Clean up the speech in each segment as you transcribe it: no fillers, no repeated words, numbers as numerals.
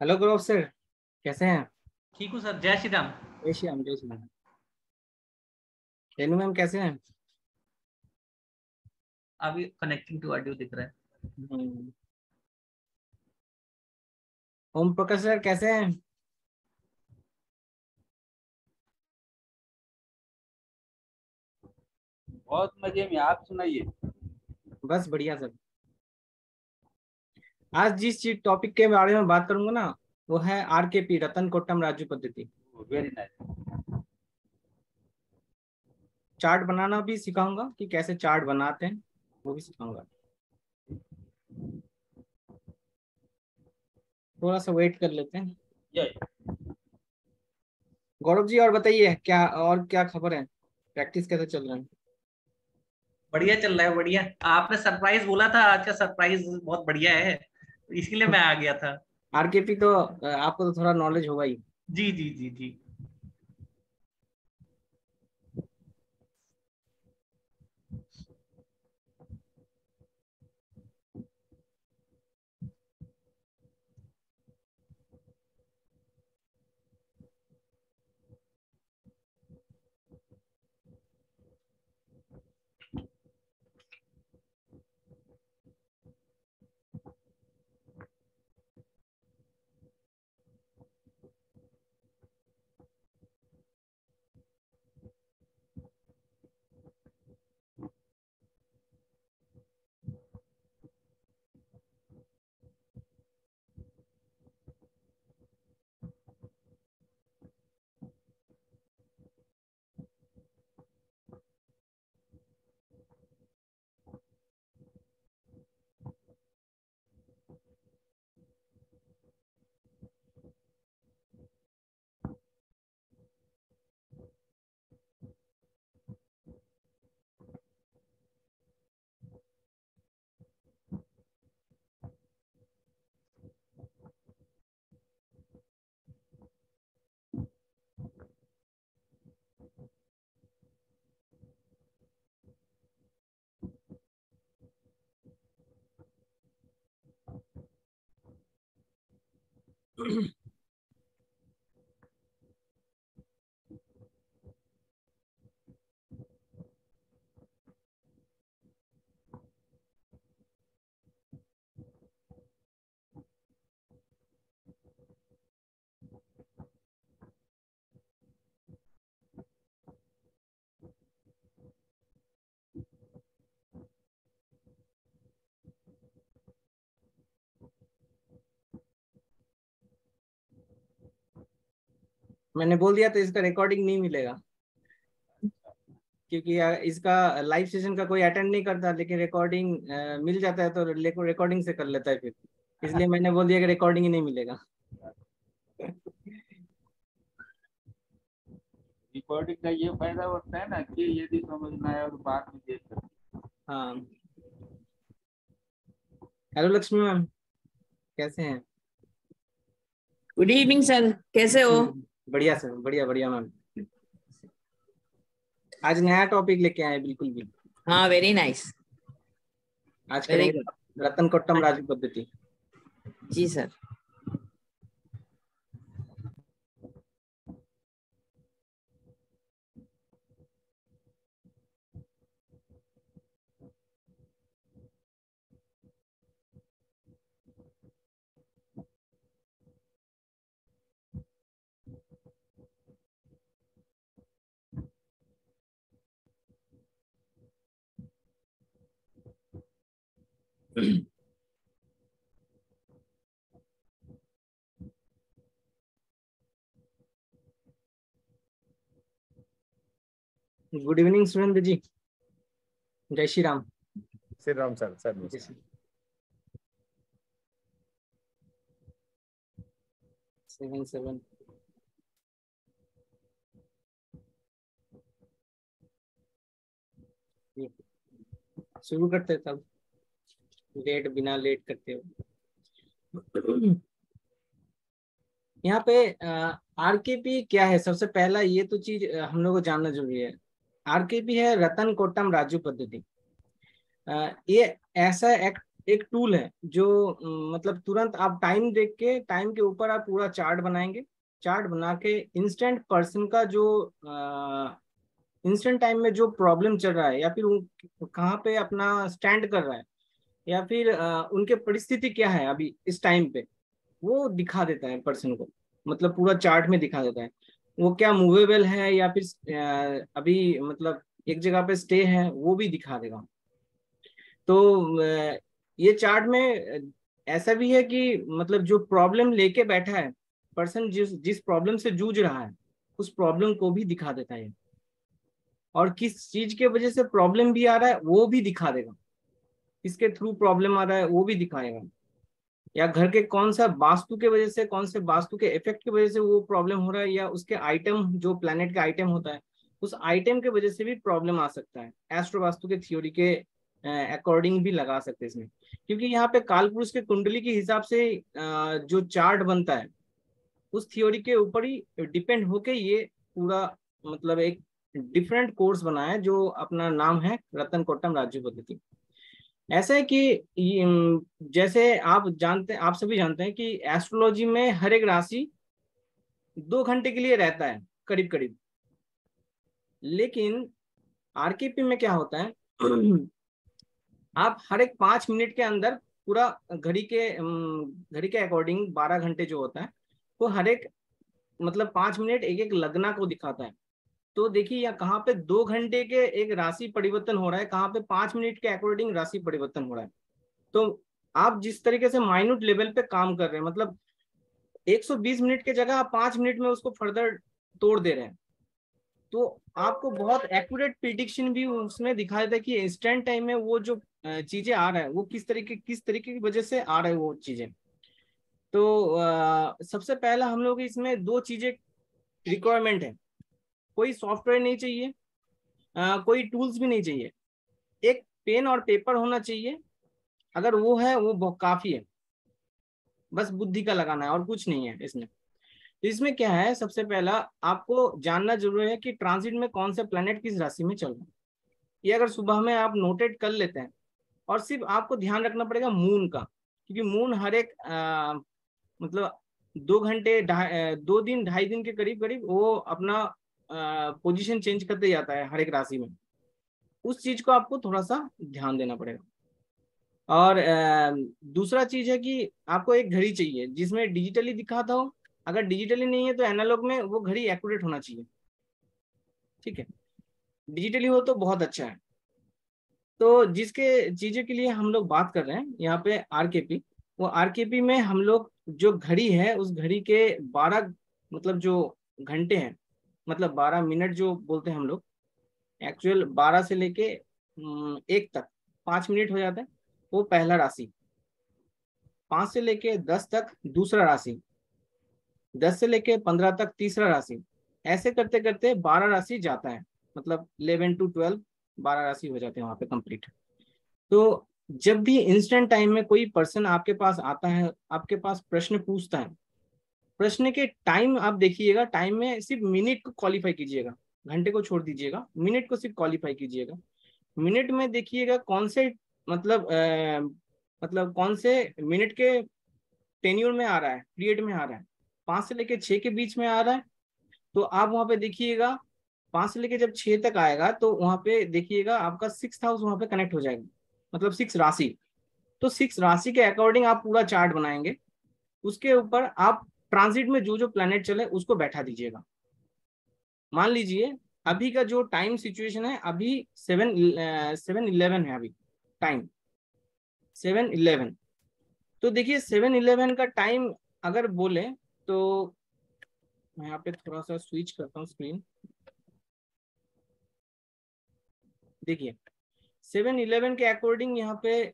Hello गुरु sir, कैसे हैं? ठीक हूँ सर। जय श्री राम। जय श्री राम, जय श्री राम। रेनू मैम कैसे हैं? अभी कनेक्टिंग टू ऑडियो दिख रहा है। हम्म। ओम प्रकाश सर कैसे हैं? बहुत मजे में। आप सुनाइए। बस बढ़िया सर। आज जिस चीज टॉपिक के बारे में बात करूंगा ना, वो है आरकेपी, रतन कोट्टम राजू पद्धति। Very nice. चार्ट बनाना भी सिखाऊंगा कि कैसे चार्ट बनाते हैं, वो भी सिखाऊंगा। थोड़ा सा वेट कर लेते हैं। गौरव जी और बताइए, क्या और क्या खबर है? प्रैक्टिस कैसे चल रहा है? बढ़िया चल रहा है, बढ़िया। आपने सरप्राइज बोला था, आज का सरप्राइज बहुत बढ़िया है, तो इसीलिए मैं आ गया था। आरकेपी तो आपको तो थोड़ा नॉलेज होगा ही। जी जी जी जी। मैंने बोल दिया तो इसका रिकॉर्डिंग नहीं मिलेगा, क्योंकि इसका लाइव सेशन का कोई अटेंड नहीं करता, लेकिन रिकॉर्डिंग मिल जाता है तो रिकॉर्डिंग से कर लेता है फिर। इसलिए मैंने बोल दिया कि रिकॉर्डिंग ही नहीं मिलेगा। रिकॉर्डिंग का ये फायदा होता है ना कि यदि समझ में आया तो बाद में देख सकते। हाँ। हेलो लक्ष्मी मैम, कैसे हैं? गुड इवनिंग सर, कैसे हो? बढ़िया सर, बढ़िया बढ़िया मैम। आज नया टॉपिक लेके आए बिल्कुल भी। हाँ, वेरी नाइस। आज वेरी करेंगे गुड। रतन कोट्टम राजू पद्धति। जी सर। गुड इवनिंग सुरेंद्र जी, जय श्री राम। श्री राम सर। सर 7 शुरू करते तब बिना लेट करते हो। यहाँ पे आरकेपी क्या है, सबसे पहला ये तो चीज हम लोग को जानना जरूरी है। आरकेपी है रतन कोट्टम राजू पद्धति। ये ऐसा एक टूल है जो मतलब तुरंत आप टाइम देख के, टाइम के ऊपर आप पूरा चार्ट बनाएंगे। चार्ट बना के इंस्टेंट पर्सन का जो इंस्टेंट टाइम में जो प्रॉब्लम चल रहा है, या फिर कहाँ पे अपना स्टैंड कर रहा है, या फिर उनके परिस्थिति क्या है अभी इस टाइम पे, वो दिखा देता है पर्सन को। मतलब पूरा चार्ट में दिखा देता है वो क्या मूवेबल है, या फिर अभी मतलब एक जगह पे स्टे है, वो भी दिखा देगा। तो ये चार्ट में ऐसा भी है कि मतलब जो प्रॉब्लम लेके बैठा है पर्सन, जिस प्रॉब्लम से जूझ रहा है, उस प्रॉब्लम को भी दिखा देता है, और किस चीज के वजह से प्रॉब्लम भी आ रहा है वो भी दिखा देगा। किसके थ्रू प्रॉब्लम आ रहा है वो भी दिखाएगा, या घर के कौन सा वास्तु के वजह से, कौन से वास्तु के इफेक्ट की वजह से वो प्रॉब्लम हो रहा है, या उसके आइटम जो प्लेनेट का आइटम होता है उस आइटम के वजह से भी प्रॉब्लम आ सकता है। एस्ट्रो वास्तु के थ्योरी के अकॉर्डिंग भी लगा सकते हैं इसमें, क्योंकि यहाँ पे कालपुरुष के कुंडली के हिसाब से जो चार्ट बनता है उस थ्योरी के ऊपर ही डिपेंड होके ये पूरा मतलब एक डिफरेंट कोर्स बना है जो अपना नाम है रतन कोट्टम राजू पद्धति। ऐसा है कि जैसे आप सभी जानते हैं कि एस्ट्रोलॉजी में हर एक राशि 2 घंटे के लिए रहता है करीब करीब, लेकिन आरकेपी में क्या होता है आप हर एक 5 मिनट के अंदर पूरा घड़ी के अकॉर्डिंग 12 घंटे जो होता है वो हर एक मतलब 5 मिनट एक एक लगना को दिखाता है। तो देखिए यहाँ कहाँ पे 2 घंटे के एक राशि परिवर्तन हो रहा है, कहाँ पे 5 मिनट के अकॉर्डिंग राशि परिवर्तन हो रहा है। तो आप जिस तरीके से माइन्यूट लेवल पे काम कर रहे हैं, मतलब 120 मिनट के जगह आप 5 मिनट में उसको फर्दर तोड़ दे रहे हैं, तो आपको बहुत एक्यूरेट प्रिडिक्शन भी उसमें दिखा देता है कि इंस्टेंट टाइम में वो जो चीजें आ रहा है वो किस तरीके की वजह से आ रहा है वो चीजें। तो सबसे पहला हम लोग इसमें 2 चीजें रिक्वायरमेंट है। कोई सॉफ्टवेयर नहीं चाहिए, कोई टूल्स भी नहीं चाहिए, एक पेन और पेपर होना चाहिए। अगर वो है वो बहुत काफी है, बस बुद्धि का लगाना है और कुछ नहीं है इसमें। इसमें क्या है, सबसे पहला आपको जानना जरूरी है कि ट्रांजिट में कौन से प्लैनेट किस राशि में चल रहा है। ये अगर सुबह में आप नोटेट कर लेते हैं, और सिर्फ आपको ध्यान रखना पड़ेगा मून का, क्योंकि मून हर एक मतलब 2 घंटे 2 दिन 2.5 दिन के करीब करीब वो अपना पोजीशन चेंज करते जाता है हर एक राशि में। उस चीज को आपको थोड़ा सा ध्यान देना पड़ेगा। और दूसरा चीज है कि आपको एक घड़ी चाहिए जिसमें डिजिटली दिखाता हो। अगर डिजिटली नहीं है तो एनालॉग में वो घड़ी एक्यूरेट होना चाहिए, ठीक है। डिजिटली हो तो बहुत अच्छा है। तो जिसके चीजें के लिए हम लोग बात कर रहे हैं यहाँ पे आरकेपी, वो आरकेपी में हम लोग जो घड़ी है उस घड़ी के 12 मतलब जो घंटे हैं, मतलब 12 मिनट जो बोलते हैं हम लोग, एक्चुअल 12 से लेके 1 तक 5 मिनट हो जाता है, वो पहला राशि। 5 से लेके 10 तक दूसरा राशि, 10 से लेके 15 तक तीसरा राशि। ऐसे करते करते 12 राशि जाता है, मतलब 11 to 12 12 राशि हो जाते हैं वहां पे कंप्लीट। तो जब भी इंस्टेंट टाइम में कोई पर्सन आपके पास आता है, आपके पास प्रश्न पूछता है, प्रश्न के टाइम आप देखिएगा, टाइम में सिर्फ मिनट को क्वालिफाई कीजिएगा, घंटे को छोड़ दीजिएगा, मिनट को सिर्फ क्वालिफाई कीजिएगा। मिनट में देखिएगा कौन से मतलब कौन से मिनट के टेन्यूर में आ रहा है, पीरियड में आ रहा है। 5 से लेके 6 के बीच में आ रहा है तो आप वहां पे देखिएगा, 5 से लेके जब 6 तक आएगा तो वहां पे देखिएगा आपका 6th हाउस वहां पे कनेक्ट हो जाएगा, मतलब 6 राशि। तो 6 राशि के अकॉर्डिंग आप पूरा चार्ट बनाएंगे, उसके ऊपर आप ट्रांजिट में जो जो प्लैनेट चले उसको बैठा दीजिएगा। मान लीजिए अभी का जो टाइम सिचुएशन है, अभी 7:11 है अभी टाइम। 7-11। तो देखिए 7-11 का टाइम अगर बोले तो मैं यहाँ पे थोड़ा सा स्विच करता हूँ स्क्रीन। देखिए 7-11 के अकॉर्डिंग यहाँ पे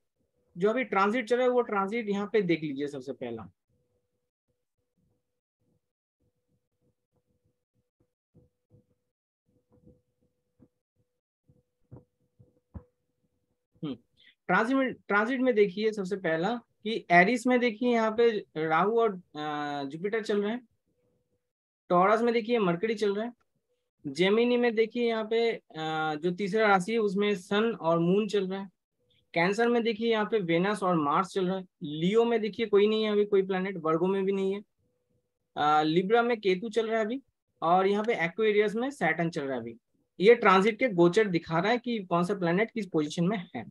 जो अभी ट्रांजिट चल रहा है वो ट्रांजिट यहाँ पे देख लीजिए सबसे पहला। ट्रांजिट में देखिए सबसे पहला कि एरिस में देखिए यहाँ पे राहु और जुपिटर चल रहे हैं। टॉरस में देखिए मरकरी चल रहा है। जेमिनी में देखिए यहाँ पे जो तीसरा राशि है उसमें सन और मून चल रहा है। कैंसर में देखिए यहाँ पे वेनस और मार्स चल रहा है। लियो में देखिए कोई नहीं है अभी, कोई प्लैनेट। वर्गो में भी नहीं है। लिब्रा में केतु चल रहा है अभी, और यहाँ पे एक्वेरियस में सैटर्न चल रहा है अभी। ये ट्रांजिट के गोचर दिखा रहा है कि कौन सा प्लैनेट किस पोजीशन में है।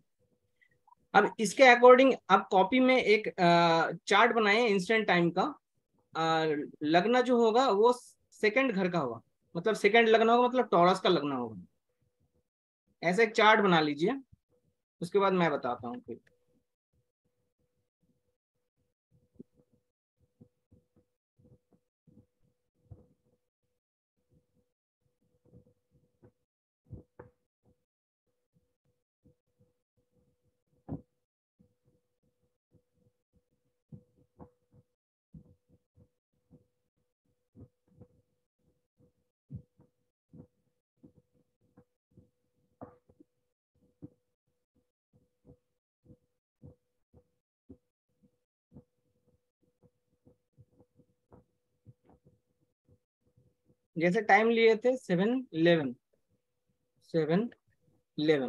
अब इसके अकॉर्डिंग आप कॉपी में एक चार्ट बनाए इंस्टेंट टाइम का। लगना जो होगा वो सेकंड घर का होगा, मतलब सेकंड लगना होगा, मतलब टॉरस का लगना होगा। ऐसा एक चार्ट बना लीजिए, उसके बाद मैं बताता हूँ फिर। जैसे टाइम लिए थे 7-11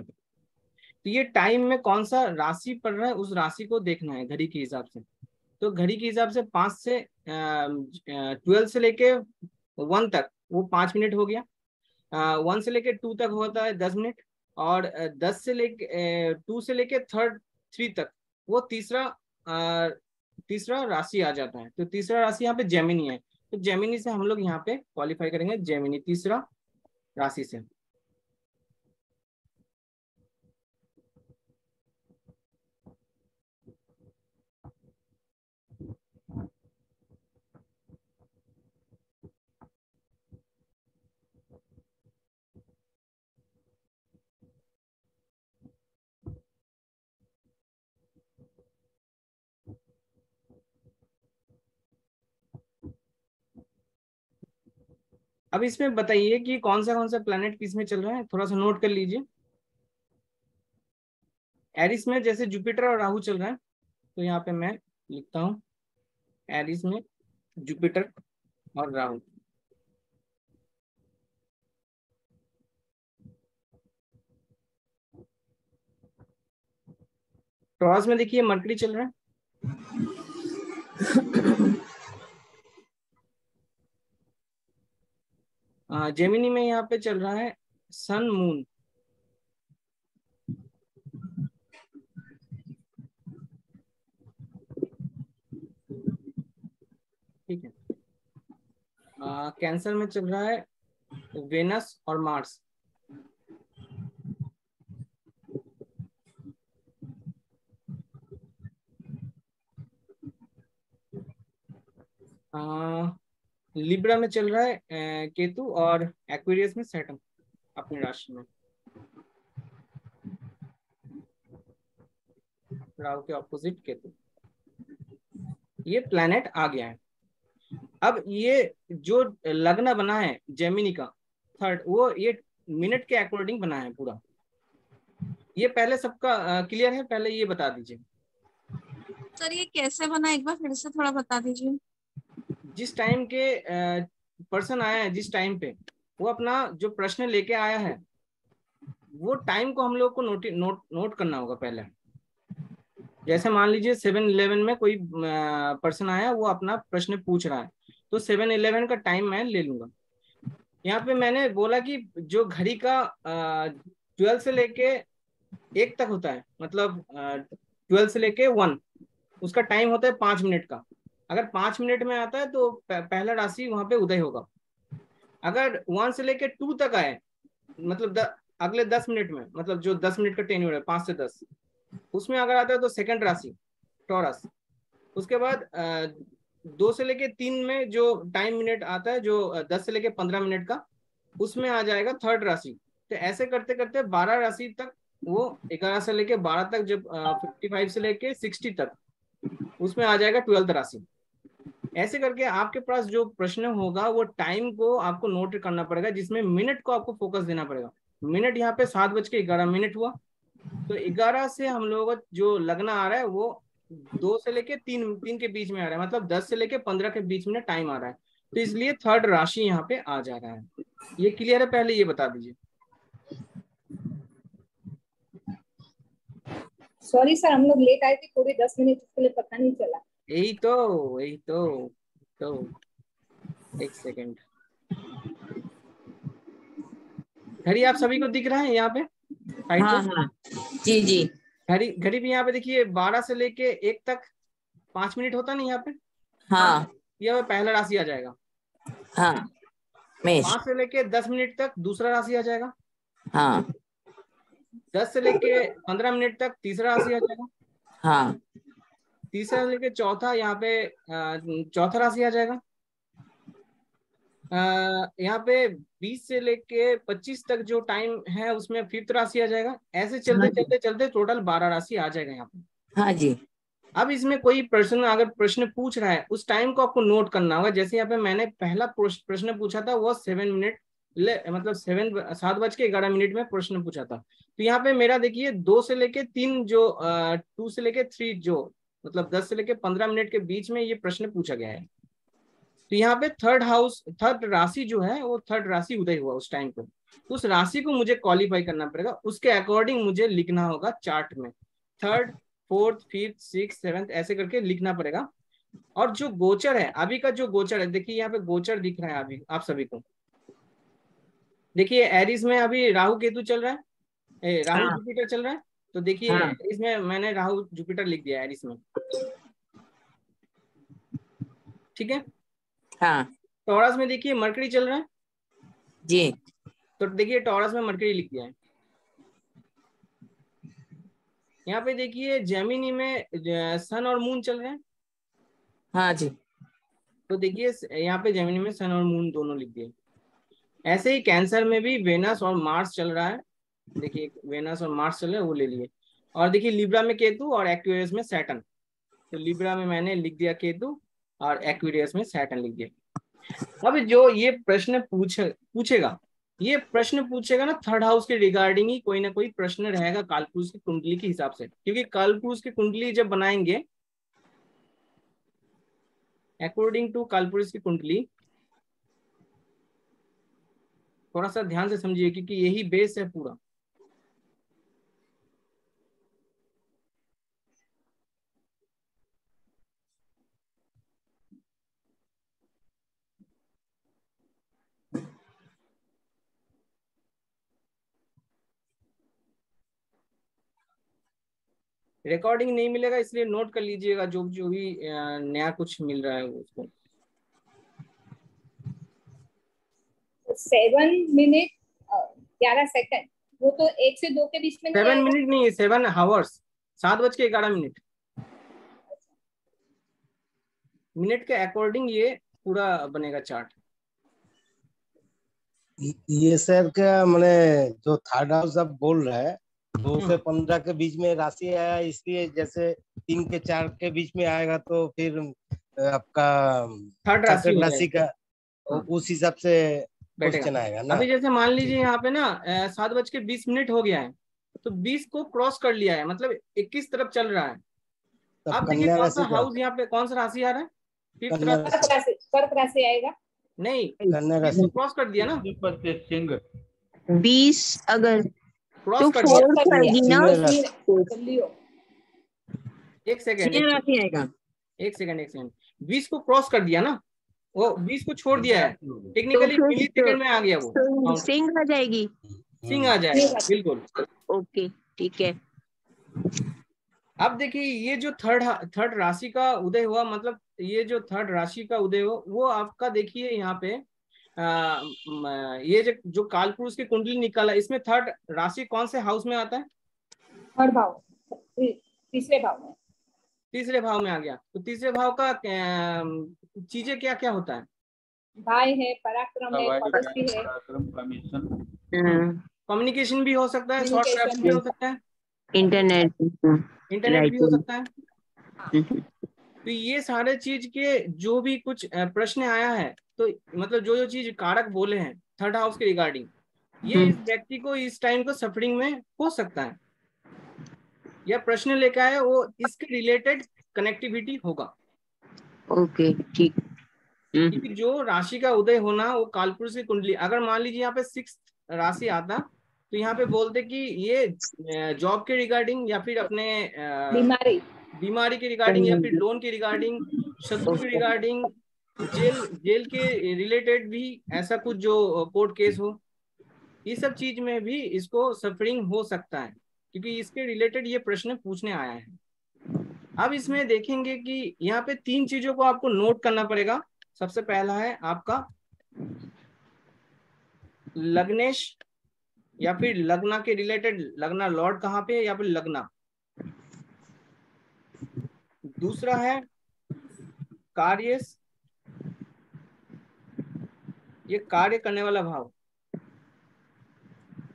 तो ये टाइम में कौन सा राशि पड़ रहा है उस राशि को देखना है घड़ी के हिसाब से। तो घड़ी के हिसाब से 5 से 12 से लेके 1 तक वो 5 मिनट हो गया। 1 से लेके 2 तक होता है 10 मिनट, और 10 से लेके 2 से लेके 3 तक वो तीसरा राशि आ जाता है। तो तीसरा राशि यहाँ पे जेमिनी है, तो जेमिनी से हम लोग यहाँ पे क्वालिफाई करेंगे, जेमिनी तीसरा राशि से। अब इसमें बताइए कि कौन सा प्लैनेट किस में चल रहा है, थोड़ा सा नोट कर लीजिए। एरिस में जैसे जुपिटर और राहु चल रहा है, तो यहाँ पे मैं लिखता हूँ एरिस में जुपिटर और राहु। टॉरस में देखिए मरकरी चल रहा है। जेमिनी में यहाँ पे चल रहा है सन मून। ठीक है। कैंसर में चल रहा है वेनस और मार्स। लिब्रा में चल रहा है केतु, और एक्वेरियस में सैटर्न अपनी राशि में, राहु के ऑपोजिट केतु। ये प्लैनेट आ गया है। अब ये जो लगना बना है जेमिनी का थर्ड, वो ये मिनट के अकॉर्डिंग बना है पूरा। ये पहले सबका क्लियर है, पहले ये बता दीजिए। सर ये कैसे बना, एक बार फिर से थोड़ा बता दीजिए। जिस टाइम के पर्सन आया है, जिस टाइम पे वो अपना जो प्रश्न लेके आया है, वो टाइम को हम लोग को नोट करना होगा पहले। जैसे मान लीजिए 7-11 में कोई पर्सन आया, वो अपना प्रश्न पूछ रहा है, तो 7-11 का टाइम मैं ले लूंगा। यहाँ पे मैंने बोला कि जो घड़ी का 12 से लेके 1 तक होता है, मतलब 12 से लेके 1, उसका टाइम होता है 5 मिनट का। अगर 5 मिनट में आता है तो पहला राशि वहां पे उदय होगा। अगर 1 से लेके 2 तक आए, मतलब अगले 10 मिनट में, मतलब जो 10 मिनट का टेन्यूर है 5 से 10, उसमें अगर आता है तो सेकंड राशि टॉरस। उसके बाद 2 से लेके 3 में जो टाइम मिनट आता है, जो 10 से लेके 15 मिनट का, उसमें आ जाएगा थर्ड राशि। तो ऐसे करते करते 12 राशि तक, वो 11 से लेके 12 तक, जब 55 से लेके 60 तक, उसमें आ जाएगा 12th राशि। ऐसे करके आपके पास जो प्रश्न होगा वो टाइम को आपको नोट करना पड़ेगा, जिसमें मिनट को आपको फोकस देना पड़ेगा। मिनट यहाँ पे 7:11 हुआ, तो 11 से हम लोगों को जो लगना आ रहा है वो 2 से लेके 3 के बीच में आ रहा है, मतलब 10 से लेके 15 के बीच में टाइम आ रहा है। तो इसलिए थर्ड राशि यहाँ पे आ जा रहा है। ये क्लियर है? पहले ये बता दीजिए। सॉरी सर, हम लोग लेट आए थे पूरे 10 मिनट, इसके लिए पता नहीं चला। यही तो एक सेकेंड, घड़ी आप सभी को दिख रहा है यहाँ पे? हाँ हाँ जी जी। घड़ी भी यहाँ पे देखिए, 12 से लेके 1 तक 5 मिनट होता नहीं यहाँ पे? हाँ यह पहला राशि आ जाएगा। हाँ मेष। 5 से लेके 10 मिनट तक दूसरा राशि आ जाएगा। हाँ 10 से लेके 15 मिनट तक तीसरा राशि आ जाएगा। हाँ तीसरा से लेके चौथा, यहाँ पे चौथा राशि आ जाएगा। यहाँ पे 20 से लेके 25 तक जो टाइम है उसमें फिफ्थ राशि आ जाएगा। ऐसे चलते चलते चलते टोटल 12 राशि आ जाएगा यहाँ पे। हाँ जी। अब इसमें कोई प्रश्न अगर प्रश्न पूछ रहा है, उस टाइम को आपको नोट करना होगा। जैसे यहाँ पे मैंने पहला प्रश्न पूछा था, वो 7 मिनट, मतलब 7:11 में प्रश्न पूछा था। तो यहाँ पे मेरा देखिए 2 से लेके 3 जो 2 से लेके 3 जो, मतलब 10 से लेके 15 मिनट के बीच में ये प्रश्न पूछा गया है। तो यहाँ पे थर्ड राशि जो है वो थर्ड राशि उदय हुआ उस टाइम को। उस राशि को मुझे क्वालिफाई करना पड़ेगा, उसके अकॉर्डिंग मुझे लिखना होगा चार्ट में। Third, fourth, fifth, six, seventh ऐसे करके लिखना पड़ेगा। और जो गोचर है अभी का, जो गोचर है, देखिए यहाँ पे गोचर दिख रहा है अभी आप सभी को। देखिए एरिस में अभी राहु केतु चल रहा है, राहु जुपिटर चल रहा है। तो देखिए एरिस में मैंने राहु जुपिटर लिख दिया एरिस में, ठीक है। हाँ टॉरस में देखिए मरकरी चल रहा है जी। तो देखिए टॉरस में मरकरी लिख दिया है। यहाँ पे देखिए जेमिनी में सन और मून चल रहे हैं। हाँ जी। तो देखिए यहाँ पे जेमिनी में सन और मून दोनों लिख दिए। ऐसे ही कैंसर में भी वेनस और मार्स चल रहा है। देखिए वेनस और मार्स चल रहे हैं, वो ले लिए। और देखिए लिब्रा में केतु और एक्वेरियस में सैटर्न। तो लिब्रा में मैंने लिख दिया केतु और एक्वेरियस में सैटर्न लिख दिया। अब जो ये प्रश्न पूछेगा, ये प्रश्न पूछेगा ना थर्ड हाउस के रिगार्डिंग ही कोई ना कोई प्रश्न रहेगा कालपुरुष की कुंडली के हिसाब से। क्योंकि कालपुरुष की कुंडली जब बनाएंगे, अकॉर्डिंग टू कालपुरुष की कुंडली, थोड़ा सा ध्यान से समझिए क्योंकि यही बेस है पूरा। रिकॉर्डिंग नहीं मिलेगा इसलिए नोट कर लीजिएगा, जो जो भी नया कुछ मिल रहा है उसको। 7 मिनट 11 सेकंड, वो तो 1 से 2 के बीच में 7 मिनट नहीं, 7 आवर्स, 7:11 मिनट के अकॉर्डिंग ये पूरा बनेगा चार्ट। ये सर क्या मैंने जो थर्ड हाउस आप बोल रहे हैं 2 से 15 के बीच में राशि आया, इसलिए जैसे 3 के 4 के बीच में आएगा तो फिर आपका थर्ड राशि का उस हिसाब से क्वेश्चन आएगा ना। अभी जैसे मान लीजिए यहाँ पे ना 7:20 हो गया है, तो 20 को क्रॉस कर लिया है, मतलब 21 तरफ चल रहा है। अब देखिए कौन सा हाउस यहाँ पे, कौन सा राशि आ रहा है? कर्क राशि आएगा। नहीं, इसको क्रॉस कर दिया ना, 20 अगर क्रॉस कर दिया। एक सेकेंड, आएगा। एक सेकेंड 20 को क्रॉस कर दिया ना, वो 20 को छोड़ दिया है, टेक्निकली मिली सेकंड में आ गया वो, सिंह आ जाएगी, सिंह आ जाएगा बिल्कुल। ओके ठीक है। अब देखिए ये जो थर्ड राशि का उदय हुआ, मतलब ये जो थर्ड राशि का उदय हुआ वो आपका देखिए यहाँ पे ये जो कालपुरुष की कुंडली निकाला, इसमें थर्ड राशि कौन से हाउस में आता है? थर्ड भाव। तीसरे भाव में। तीसरे भाव में आ गया। तो तीसरे भाव का चीजें क्या क्या होता है? भाई है, पराक्रम है, हवाई पॉलिसी जहाज, है, पराक्रम, कमीशन, कम्युनिकेशन भी हो सकता है, शॉर्ट ट्रैवल भी हो सकता है, इंटरनेट। इंटरनेट भी हो सकता है। हम्म। तो ये सारे चीज के जो भी कुछ प्रश्न आया है, तो मतलब जो जो चीज कारक बोले हैं थर्ड हाउस के रिगार्डिंग, ये इस व्यक्ति को इस टाइम को सफरिंग में हो सकता है, या प्रश्न लेकर आए वो इसके रिलेटेड कनेक्टिविटी होगा। ओके, ठीक। क्योंकि जो राशि का उदय होना वो कालपुरुष की कुंडली, अगर मान लीजिए यहाँ पे 6 राशि आता तो यहाँ पे बोलते कि ये जॉब के रिगार्डिंग, या फिर अपने बीमारी के रिगार्डिंग, या फिर लोन के रिगार्डिंग, शत्रु के रिगार्डिंग, जेल के रिलेटेड भी ऐसा कुछ जो कोर्ट केस हो, ये सब चीज में भी इसको सफरिंग हो सकता है, क्योंकि इसके रिलेटेड ये प्रश्न पूछने आया है। अब इसमें देखेंगे कि यहाँ पे 3 चीजों को आपको नोट करना पड़ेगा। सबसे पहला है आपका लग्नेश, या फिर लग्ना के रिलेटेड, लग्ना लॉर्ड कहाँ पे है, या फिर लग्ना। दूसरा है कार्यस, ये कार्य करने वाला भाव।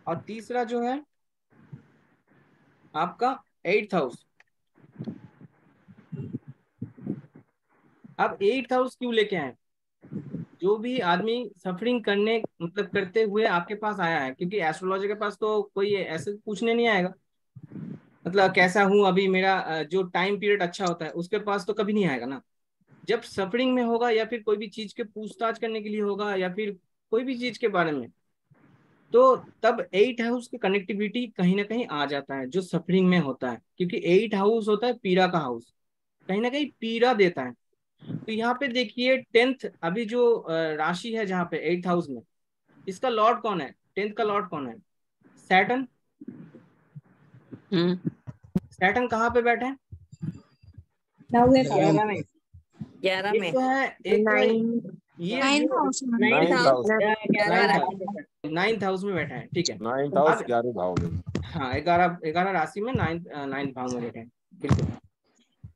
और तीसरा जो है आपका 8th हाउस। अब 8th हाउस क्यों लेके आए? जो भी आदमी सफरिंग करने मतलब करते हुए आपके पास आया है, क्योंकि एस्ट्रोलॉजी के पास तो कोई ऐसे पूछने नहीं आएगा, मतलब कैसा हूं अभी, मेरा जो टाइम पीरियड अच्छा होता है उसके पास तो कभी नहीं आएगा ना। जब सफरिंग में होगा, या फिर कोई भी चीज के पूछताछ करने के लिए होगा, या फिर कोई भी चीज के बारे में, तो तब 8th हाउस की कनेक्टिविटी कहीं ना कहीं आ जाता है जो सफरिंग में होता है, क्योंकि 8th हाउस होता है पीड़ा का हाउस, कहीं ना कहीं पीड़ा देता है। तो यहाँ पे देखिए 10th, अभी जो राशि है जहाँ पे 8th हाउस में, इसका लॉर्ड कौन है? 10th का लॉर्ड कौन है? सैटर्न। सैटर्न कहाँ पे बैठे हैं? 9वें भाव 11 में। 11 एक में। तो है, एक तो है ये नाइन्थ जो हाउस में। 9th हाउस, 9th हाउस में बैठा है, ठीक है। 9th हाउस अब 11 भाव में। हाँ, 11 राशि में 9th भाव में बैठे हैं, बिल्कुल।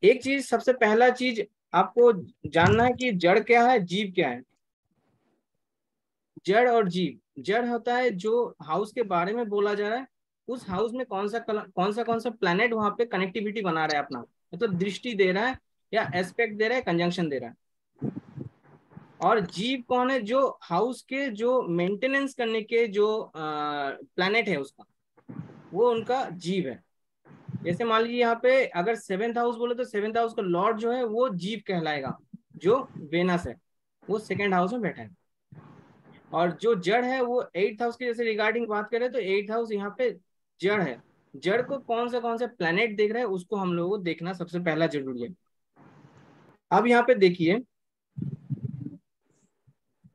एक चीज, सबसे पहला चीज आपको जानना है कि जड़ क्या है, जीव क्या है। जड़ और जीव, जड़ होता है जो हाउस के बारे में बोला जा रहा है, उस हाउस में कौन सा प्लैनेट वहां पे कनेक्टिविटी बना रहा है अपना, मतलब दृष्टि दे रहा है, या एस्पेक्ट दे रहा है, कंजंक्शन दे रहा है। और जीव कौन है? जो हाउस के जो मेंटेनेंस करने के जो प्लैनेट है उसका, वो उनका जीव है। जैसे मान लीजिए यहाँ पे अगर 7th हाउस बोले तो 7th हाउस का लॉर्ड जो है वो जीव कहलाएगा, जो वेनस है, वो 2nd हाउस में बैठा है। और जो जड़ है वो 8th हाउस के जैसे रिगार्डिंग बात करें तो 8th हाउस यहाँ पे जड़ है। जड़ को कौन सा प्लैनेट देख रहे हैं उसको हम लोगों को देखना सबसे पहला जरूरी है। अब यहाँ पे देखिए,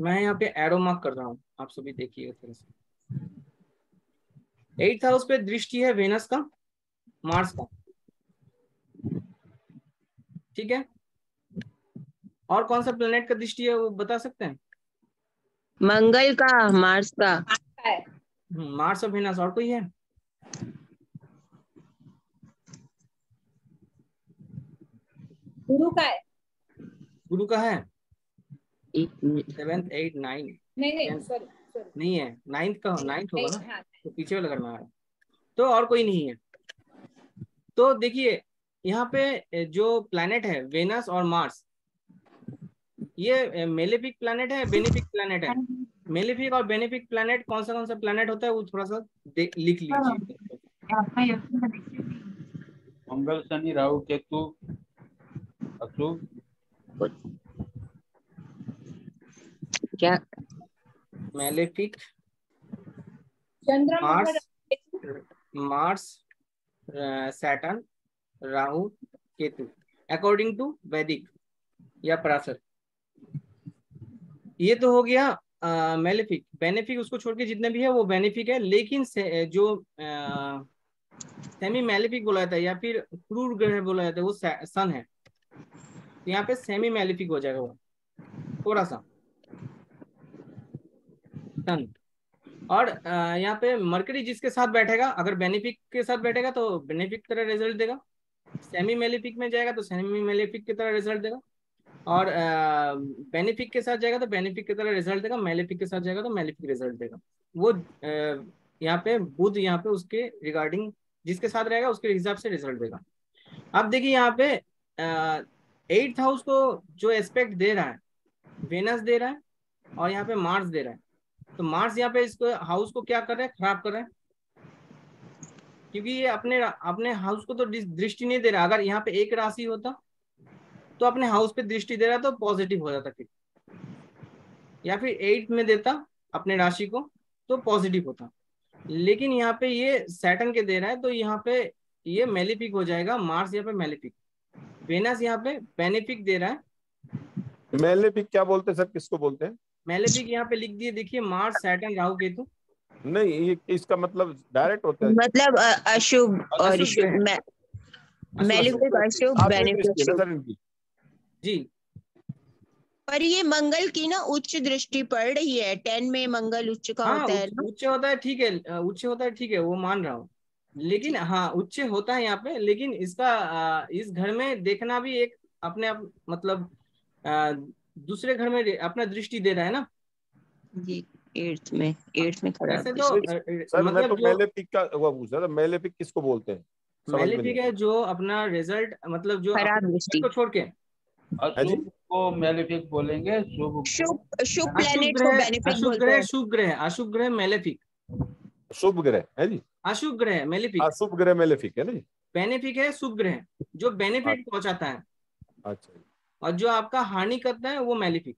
मैं यहाँ पे एरो मार्क कर रहा हूँ, आप सभी देखिएगा थोड़ा सा। 8th हाउस पे दृष्टि है वेनस का, मार्स का, ठीक है। और कौन सा प्लेनेट का दृष्टि है वो बता सकते हैं? मंगल का, मार्स का। मार्स और वेनस, और कोई है? गुरु का है। गुरु का है? 7th 7th 8th 9th नहीं सॉरी नहीं है। 9th का, 9th होगा ना, हाँ। तो पीछे वाला करना है। तो और कोई नहीं है। तो देखिए यहाँ पे जो प्लैनेट है वेनस और मार्स, ये मेलेफिक प्लैनेट है, बेनिफिक प्लैनेट है। मेलेफिक और बेनिफिक प्लैनेट कौन सा प्लैनेट होता है वो थोड़ा सा लिख लीजिए। मंगल, शनि, राहु, केतु, अशुभ, क्या? मेलेफिक, चंद्रमा Mars, Saturn, Rahu, Ketu, according to Vedic या पराशर। ये तो हो गया मेलेफिक। बेनिफिक उसको छोड़ के जितने भी है वो बेनिफिक है, लेकिन जो सेमी मेलेफिक बोला जाता है या फिर क्रूर ग्रह बोला जाता है वो सन है। तो यहाँ पे सेमी मेलेफिक हो जाएगा वो, थोड़ा सा सन। और यहाँ पे मरकरी जिसके साथ बैठेगा, अगर बेनिफिक के साथ बैठेगा तो बेनिफिक की तरह रिजल्ट देगा, सेमी मेलेफिक में जाएगा तो सेमी मेलेफिक की तरह रिजल्ट देगा, और बेनिफिक के साथ जाएगा तो बेनिफिक की तरह रिजल्ट देगा, मेलेफिक के साथ जाएगा तो मेलेफिक रिजल्ट देगा। वो यहाँ पे बुध यहाँ पे उसके रिगार्डिंग जिसके साथ रहेगा उसके हिसाब से रिजल्ट देगा। अब देखिए यहाँ पे 8th हाउस को जो एस्पेक्ट दे रहा है वेनस दे रहा है और यहाँ पे मार्स दे रहा है। तो मार्स यहाँ पे इसको हाउस को क्या कर रहा है, खराब कर रहा है, क्योंकि ये अपने हाउस को तो दृष्टि नहीं दे रहा। अगर यहाँ पे एक राशि होता तो अपने हाउस पे दृष्टि दे रहा तो पॉजिटिव हो जाता, फिर या फिर 8 में देता अपने राशि को तो पॉजिटिव होता, लेकिन यहाँ पे ये सैटर्न के दे रहा है तो यहाँ पे ये मेलेफिक हो जाएगा। मार्स यहाँ पे मेलेफिक, वेनस यहाँ पे बेनिफिक दे रहा है। मेलेफिक क्या बोलते हैं सर, किसको बोलते हैं? मेलेफिक यहाँ पे लिख दिए, देखिए मार्स सैटर्न राहु केतु। नहीं, ये इसका मतलब डायरेक्ट होता है, मतलब अशुभ और अशुभ ग्रह। मेलेफिक अशुभ, आप बेनिफिक दृष्टि है ना सर इनकी। जी, पर ये मंगल की ना उच्च दृष्टि पड़ रही है। 10 में मंगल उच्च का हाँ होता है ना। उच्च होता है, ठीक है, उच्च होता है, ठीक है, वो मान रहा हूँ, लेकिन हाँ उच्च होता है यहाँ पे, लेकिन इसका इस घर में देखना भी एक अपने आप मतलब दूसरे घर में अपना दृष्टि दे रहा है ना जी। 8th में खड़ा ऐसे है। तो सर मैं मतलब तो जो मेलेफिक का वो पूछ रहा था, मेलेफिक किसको बोलते हैं? समझ में मेलेफिक नहीं है जो अपना रिजल्ट मतलब जो खराब अपने दृष्टि। को छोड़ के अशुभ को मेलेफिक बोलेंगे, शुभ को शुभ अशुभ प्लेनेट को ग्रह, बेनिफिक अशुभ बोलते ग्रह, हैं। शुभ ग्रह, अशुभ ग्रह मेलेफिक, शुभ ग्रह है जी, अशुभ ग्रह मेलेफिक, अशुभ ग्रह मेलेफिक है ना जी। बेनिफिक है शुभ ग्रह जो बेनिफिट पहुंचाता है, अच्छा और जो आपका हानि करता है वो मेलेफिक।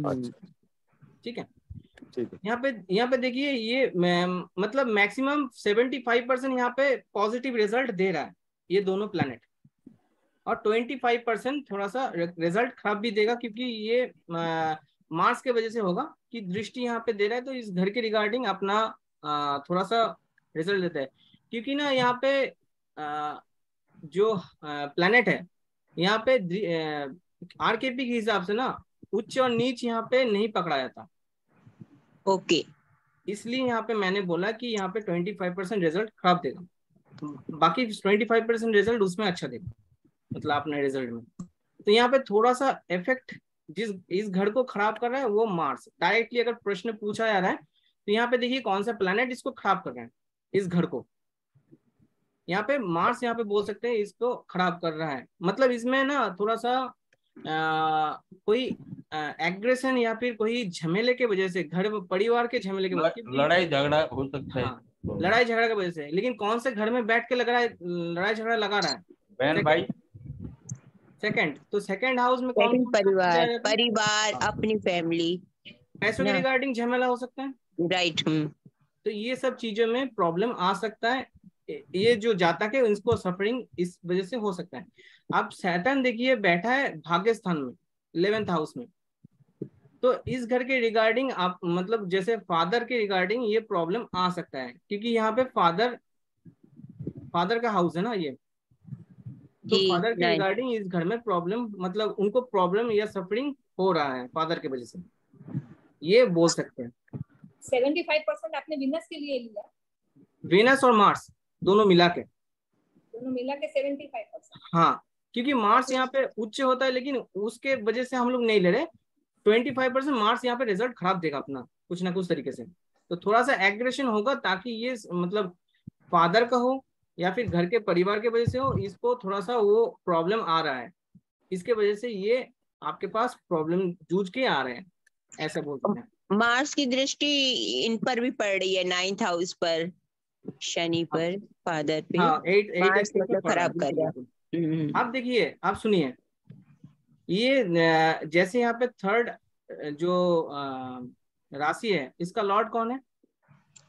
अच्छा, ठीक है, ठीक है। यहाँ पे देखिए ये मतलब मैक्सिमम 75% यहाँ पे पॉजिटिव रिजल्ट दे रहा है ये दोनों प्लैनेट, और 25% थोड़ा सा रिजल्ट खराब भी देगा, क्योंकि ये मार्स के वजह से होगा कि दृष्टि यहाँ पे दे रहा है तो इस घर के रिगार्डिंग अपना थोड़ा सा रिजल्ट देता है, क्योंकि ना यहाँ पे जो प्लैनेट है यहाँ पे आरकेपी के हिसाब से ना उच्च और नीच यहाँ पे नहीं पकड़ा जाता। ओके, इसलिए यहाँ पे मैंने बोला कि यहाँ पे 25% रिजल्ट खराब देगा, बाकी 25% रिजल्ट उसमें अच्छा देगा, मतलब अपने रिजल्ट में। तो यहाँ पे थोड़ा सा इफेक्ट जिस इस घर को खराब कर रहा है वो मार्स। डायरेक्टली अगर प्रश्न पूछा जा रहा है तो यहाँ पे देखिए कौन सा प्लैनेट इसको खराब कर रहा है, इस घर को। यहाँ पे मार्स यहाँ पे बोल सकते हैं इसको खराब कर रहा है, मतलब इसमें ना थोड़ा सा कोई एग्रेशन या फिर कोई झमेले के वजह से, घर परिवार के झमेले के वजह से, लड़ाई झगड़ा हो सकता है। हाँ लड़ाई झगड़ा की वजह से। लेकिन कौन से घर में बैठ के लग रहा है लड़ाई झगड़ा लगा रहा है? बहन भाई। सेकंड, तो सेकंड हाउस में कौन सेकंड परिवार, हाँ। परिवार, अपनी फैमिली, पैसों के ना। रिगार्डिंग झमेला हो सकता है, राइट। तो ये सब चीजों में प्रॉब्लम आ सकता है। ये जो जातक है इनको सफरिंग इस वजह से हो सकता है। अब सैटर्न देखिए बैठा है भाग्य स्थान में 11th हाउस में, तो इस घर के रिगार्डिंग आप मतलब जैसे फादर के रिगार्डिंग ये प्रॉब्लम आ सकता है, क्योंकि यहाँ पे फादर का हाउस है ना ये, तो फादर के रिगार्डिंग इस घर में प्रॉब्लम मतलब उनको प्रॉब्लम या सफरिंग हो रहा है फादर के वजह से, ये बोल सकते हैं। 75% आपने विनस के लिए लिया, वेनस और मार्स दोनों मिला के 75%। हाँ, क्योंकि मार्स यहाँ पे उच्च होता है, लेकिन उसके वजह से हम लोग नहीं ले रहे। 25% मार्स यहाँ पे रिजल्ट खराब देगा अपना कुछ ना कुछ तरीके से, तो थोड़ा सा एग्रेशन होगा, ताकि ये मतलब फादर का हो या फिर घर के परिवार के वजह से हो, इसको थोड़ा सा वो प्रॉब्लम आ रहा है, इसके वजह से ये आपके पास प्रॉब्लम जूझ के आ रहे हैं, ऐसा बोल सकते हैं। मार्स की दृष्टि इन पर भी पड़ रही है 9th हाउस पर, शनि पर, फादर पे। हाँ, 8 मतलब खराब कर रहा है। आप देखिए, आप सुनिए, ये जैसे यहाँ पे थर्ड जो राशि है इसका लॉर्ड कौन है?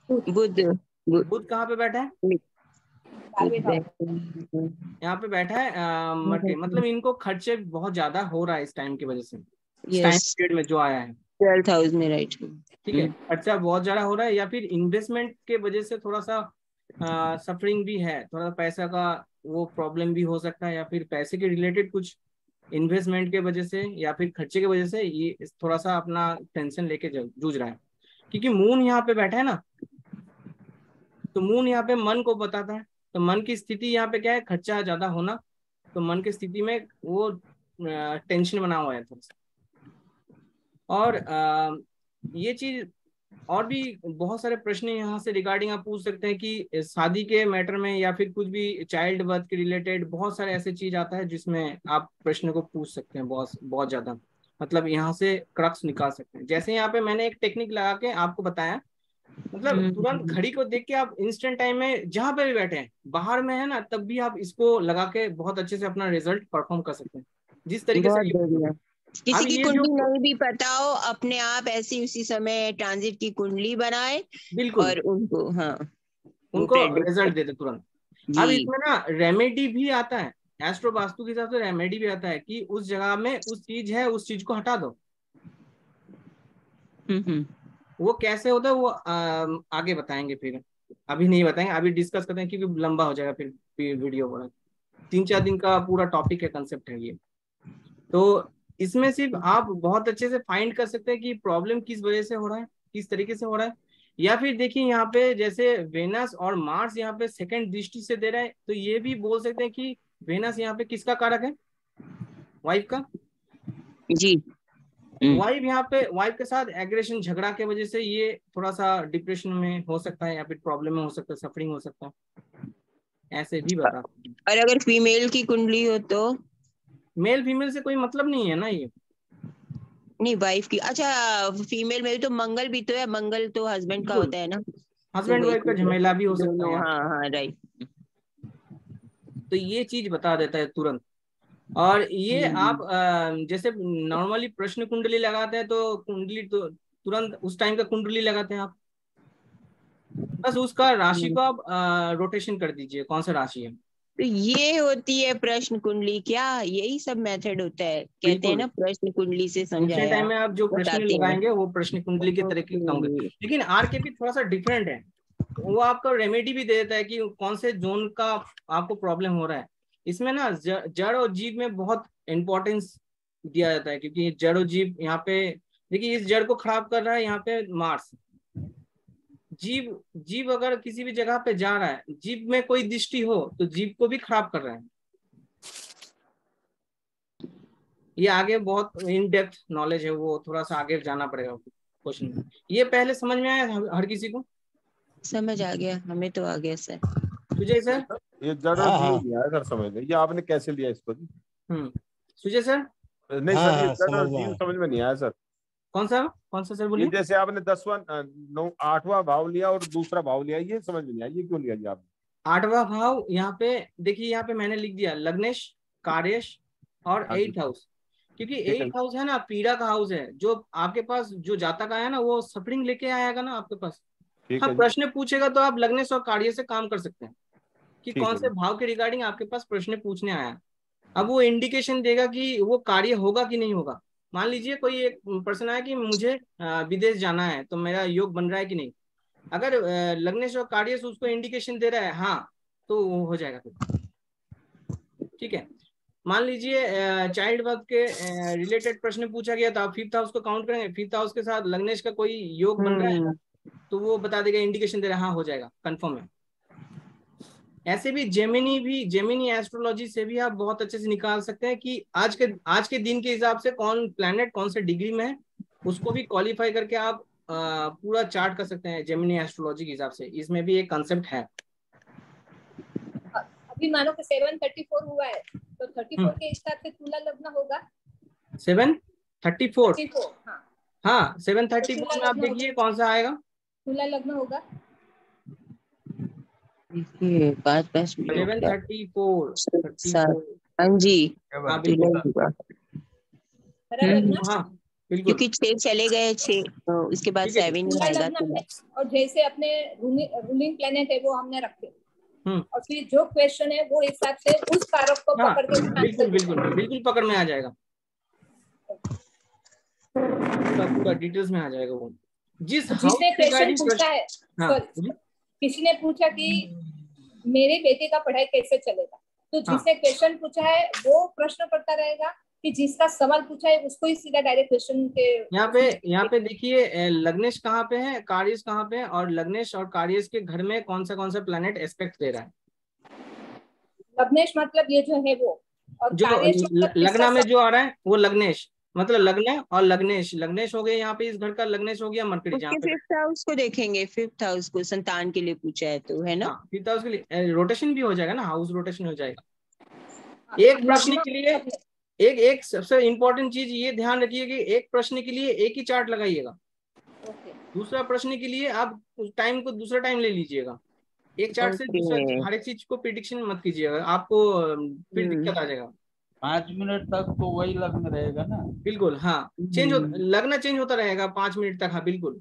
बुध कहाँ पे बैठा है? यहाँ पे बैठा है मरके, मतलब इनको खर्चे बहुत ज्यादा हो रहा है इस टाइम की वजह से, इस टाइम पीरियड में जो आया है 12th हाउस में। राइट, ठीक है, खर्चा बहुत ज्यादा हो रहा है, या फिर इन्वेस्टमेंट के वजह से थोड़ा सा सफरिंग भी है, थोड़ा पैसा का वो प्रॉब्लम भी हो सकता है, या फिर पैसे के रिलेटेड कुछ इन्वेस्टमेंट के वजह से या फिर खर्चे के वजह से ये थोड़ा सा अपना टेंशन लेके जूझ रहा है। क्योंकि मून यहाँ पे बैठा है ना, तो मून यहाँ पे मन को बताता है। तो मन की स्थिति यहाँ पे क्या है, खर्चा ज्यादा होना। तो मन की स्थिति में वो टेंशन बना हुआ है थोड़ा सा। और ये चीज और भी बहुत सारे प्रश्न यहाँ से रिगार्डिंग आप पूछ सकते हैं कि शादी के मैटर में या फिर कुछ भी चाइल्ड बर्थ के रिलेटेड बहुत सारे ऐसे चीज आता है जिसमें आप प्रश्न को पूछ सकते हैं बहुत बहुत ज्यादा। मतलब यहाँ से क्रक्स निकाल सकते हैं। जैसे यहाँ पे मैंने एक टेक्निक लगा के आपको बताया, मतलब तुरंत घड़ी को देख के आप इंस्टेंट टाइम में जहां पे भी बैठे हैं, बाहर में है ना, तब भी आप इसको लगा के बहुत अच्छे से अपना रिजल्ट परफॉर्म कर सकते हैं जिस तरीके बहुत से। बढ़िया। किसी अब की ये कुंडली जो नहीं भी पता हो, अपने आप ऐसी उसी समय ट्रांजिट की कुंडली बनाए बिल्कुल और उनको, हाँ, वो उनको प्रेडिक्ट रिजल्ट देते तुरंत। अब जी। इसमें ना रेमेडी भी आता है, एस्ट्रो वास्तु के हिसाब से रेमेडी भी आता है कि उस जगह में उस चीज है, उस चीज को हटा दो। वो कैसे होता है वो आगे बताएंगे, फिर अभी नहीं बताएंगे, अभी डिस्कस करते हैं क्योंकि लंबा हो जाएगा फिर वीडियो बड़ा। 3-4 दिन का पूरा टॉपिक है, कंसेप्ट है ये। तो इसमें सिर्फ आप बहुत अच्छे से फाइंड कर सकते हैं कि प्रॉब्लम किस वजह से हो रहा है, किस तरीके से हो रहा है। या फिर देखिए यहाँ पे जैसे वेनस और मार्स यहाँ पे सेकंड दृष्टि से दे रहा है, तो ये भी बोल सकते हैं कि वेनस यहाँ पे किसका कारक है, वाइफ का। जी। वाइफ यहाँ पे, वाइफ के साथ एग्रेशन, झगड़ा के वजह से ये थोड़ा सा डिप्रेशन में हो सकता है या फिर प्रॉब्लम में हो सकता है, सफरिंग हो सकता है, ऐसे भी बता सकते हैं। और अगर फीमेल की कुंडली हो तो? मेल फीमेल से कोई मतलब नहीं है ना ये। नहीं, वाइफ की, अच्छा फीमेल में भी तो मंगल भी तो है, मंगल तो हस्बैंड का बिल्कुल, होता है ना, हस्बैंड तो वाइफ का झमेला भी हो सकता है दोनों, यहाँ। हाँ हाँ राइट। तो ये चीज बता देता है तुरंत। और ये आप जैसे नॉर्मली प्रश्न कुंडली लगाते हैं तो कुंडली तो तुरंत उस टाइम का कुंडली लगाते हैं आप, बस उसका राशि को आप रोटेशन कर दीजिए कौन सा राशि है। तो ये होती है प्रश्न कुंडली क्या? यही सब मेथड होता है, कहते हैं बिल्कुल, ना प्रश्न कुंडली से इंस्टेंट समझाया, टाइम में आप जो प्रश्न बताते हैं। लगाएंगे वो प्रश्न कुंडली के तरीके के होंगे। लेकिन आरकेपी थोड़ा सा डिफरेंट है, वो आपको रेमेडी भी दे देता है कि कौन से जोन का आपको प्रॉब्लम हो रहा है। इसमें ना जड़ और जीव में बहुत इंपॉर्टेंस दिया जाता है, क्योंकि जड़ और जीव यहाँ पे देखिए, इस जड़ को खराब कर रहा है यहाँ पे मार्स। जीव जीव अगर किसी भी जगह पे जा रहा है, जीव में कोई दृष्टि हो तो जीव को भी खराब कर रहा है। ये आगे बहुत इन डेप्थ नॉलेज है, वो थोड़ा सा आगे जाना पड़ेगा क्वेश्चन में। ये पहले समझ में आया हर किसी को? समझ आ गया, हमें तो आ गया सर। सुजय सर? ये जड़ और जीव नहीं आया सर समझ में, ये आपने कैसे लिया इसको जी? सुजय सर? नहीं सर, ये जड़ और जीव समझ में नहीं आया सर। कौन सा सर ये बोलिए? जैसे आपने 8वां भाव लिया और दूसरा भाव लिया, ये समझ में नहीं आया, ये क्यों लिया जी आपने? 8वां भाव यहाँ पे देखिए, यहाँ पे मैंने लिख दिया लग्नेश, कार्येश और 8th हाउस। क्योंकि 8th हाउस है ना, पीड़ा का हाउस है। जो आपके पास जो जातक आया ना, वो सफरिंग लेके आएगा ना आपके पास। हाँ, प्रश्न पूछेगा तो आप लग्नेश और कार्य से काम कर सकते हैं कि कौन से भाव के रिगार्डिंग आपके पास प्रश्न पूछने आया। अब वो इंडिकेशन देगा कि वो कार्य होगा कि नहीं होगा। मान लीजिए कोई एक पर्सन आया कि मुझे विदेश जाना है, तो मेरा योग बन रहा है कि नहीं। अगर लग्नेश और कार्य से उसको इंडिकेशन दे रहा है हाँ, तो वो हो जाएगा फिर। ठीक है, मान लीजिए चाइल्ड बर्थ के रिलेटेड प्रश्न पूछा गया, तो आप 5th हाउस को काउंट करेंगे, 5th हाउस के साथ लग्नेश का कोई योग बन रहा है तो वो बता देगा, इंडिकेशन दे रहा है हाँ हो जाएगा, कंफर्म है। ऐसे भी जेमिनी एस्ट्रोलॉजी से भी आप बहुत अच्छे से निकाल सकते हैं कि आज के दिन के हिसाब से कौन प्लैनेट कौन से डिग्री में है, उसको भी क्वालिफाई करके आप पूरा चार्ट कर सकते हैं जेमिनी एस्ट्रोलॉजी के हिसाब से। इसमें भी एक कंसेप्ट है। अभी मानो कि 734 हुआ है तो 34 के हिसाब से तुला लग्न होगा। 734? हाँ 734 में आप लग्न देखिए कौन सा आएगा, तुला लग्न होगा। 734। हाँ जी, हाँ बिल्कुल, हाँ बिल्कुल, क्योंकि 6 चले गए, 6 तो उसके बाद 7 ही आएगा। और जैसे अपने रूलिंग प्लेनेट है वो हमने रखे, और फिर जो क्वेश्चन है वो हिसाब से उस कारक को पकड़ के बिल्कुल पकड़ में आ जाएगा, पूरा डिटेल्स में आ जाएगा वो। जिसने क्वेश्चन पूछा है, किसी ने पूछा कि मेरे बेटे का पढ़ाई कैसे चलेगा, तो जिसने क्वेश्चन पूछा है वो प्रश्न करता रहेगा, कि जिसका सवाल पूछा है उसको ही सीधा डायरेक्ट क्वेश्चन के। यहाँ पे देखिए लग्नेश कहाँ पे है, कारियस कहाँ पे है, और लग्नेश और कारियस के घर में कौन सा प्लैनेट एस्पेक्ट दे रहा है। लग्नेश मतलब ये जो है वो, और जो मतलब लग्ना में जो आ रहा है वो लग्नेश मतलब लग्न और लग्नेश हो गए यहाँ पे, इस घर का लग्नेश हो गया मरकरी। उसके फिफ्थ हाउस को देखेंगे, फिफ्थ हाउस को, संतान के लिए पूछा है तो, है ना। हाँ, फिफ्थ हाउस के लिए रोटेशन भी हो जाएगा ना, हाउस रोटेशन हो जाएगा। एक प्रश्न के लिए एक सबसे इम्पोर्टेंट चीज ये ध्यान रखिए कि एक प्रश्न के लिए एक ही चार्ट लगाइएगा। दूसरा प्रश्न के लिए आप टाइम को दूसरा टाइम ले लीजिएगा। एक चार्ट से दूसरा हर एक चीज को प्रिडिक्शन मत कीजिएगा, आपको फिर दिक्कत आ जाएगा। 5 मिनट तक तो वही लग्न रहेगा ना। बिल्कुल हाँ, लगना चेंज होता रहेगा 5 मिनट तक। हाँ बिल्कुल,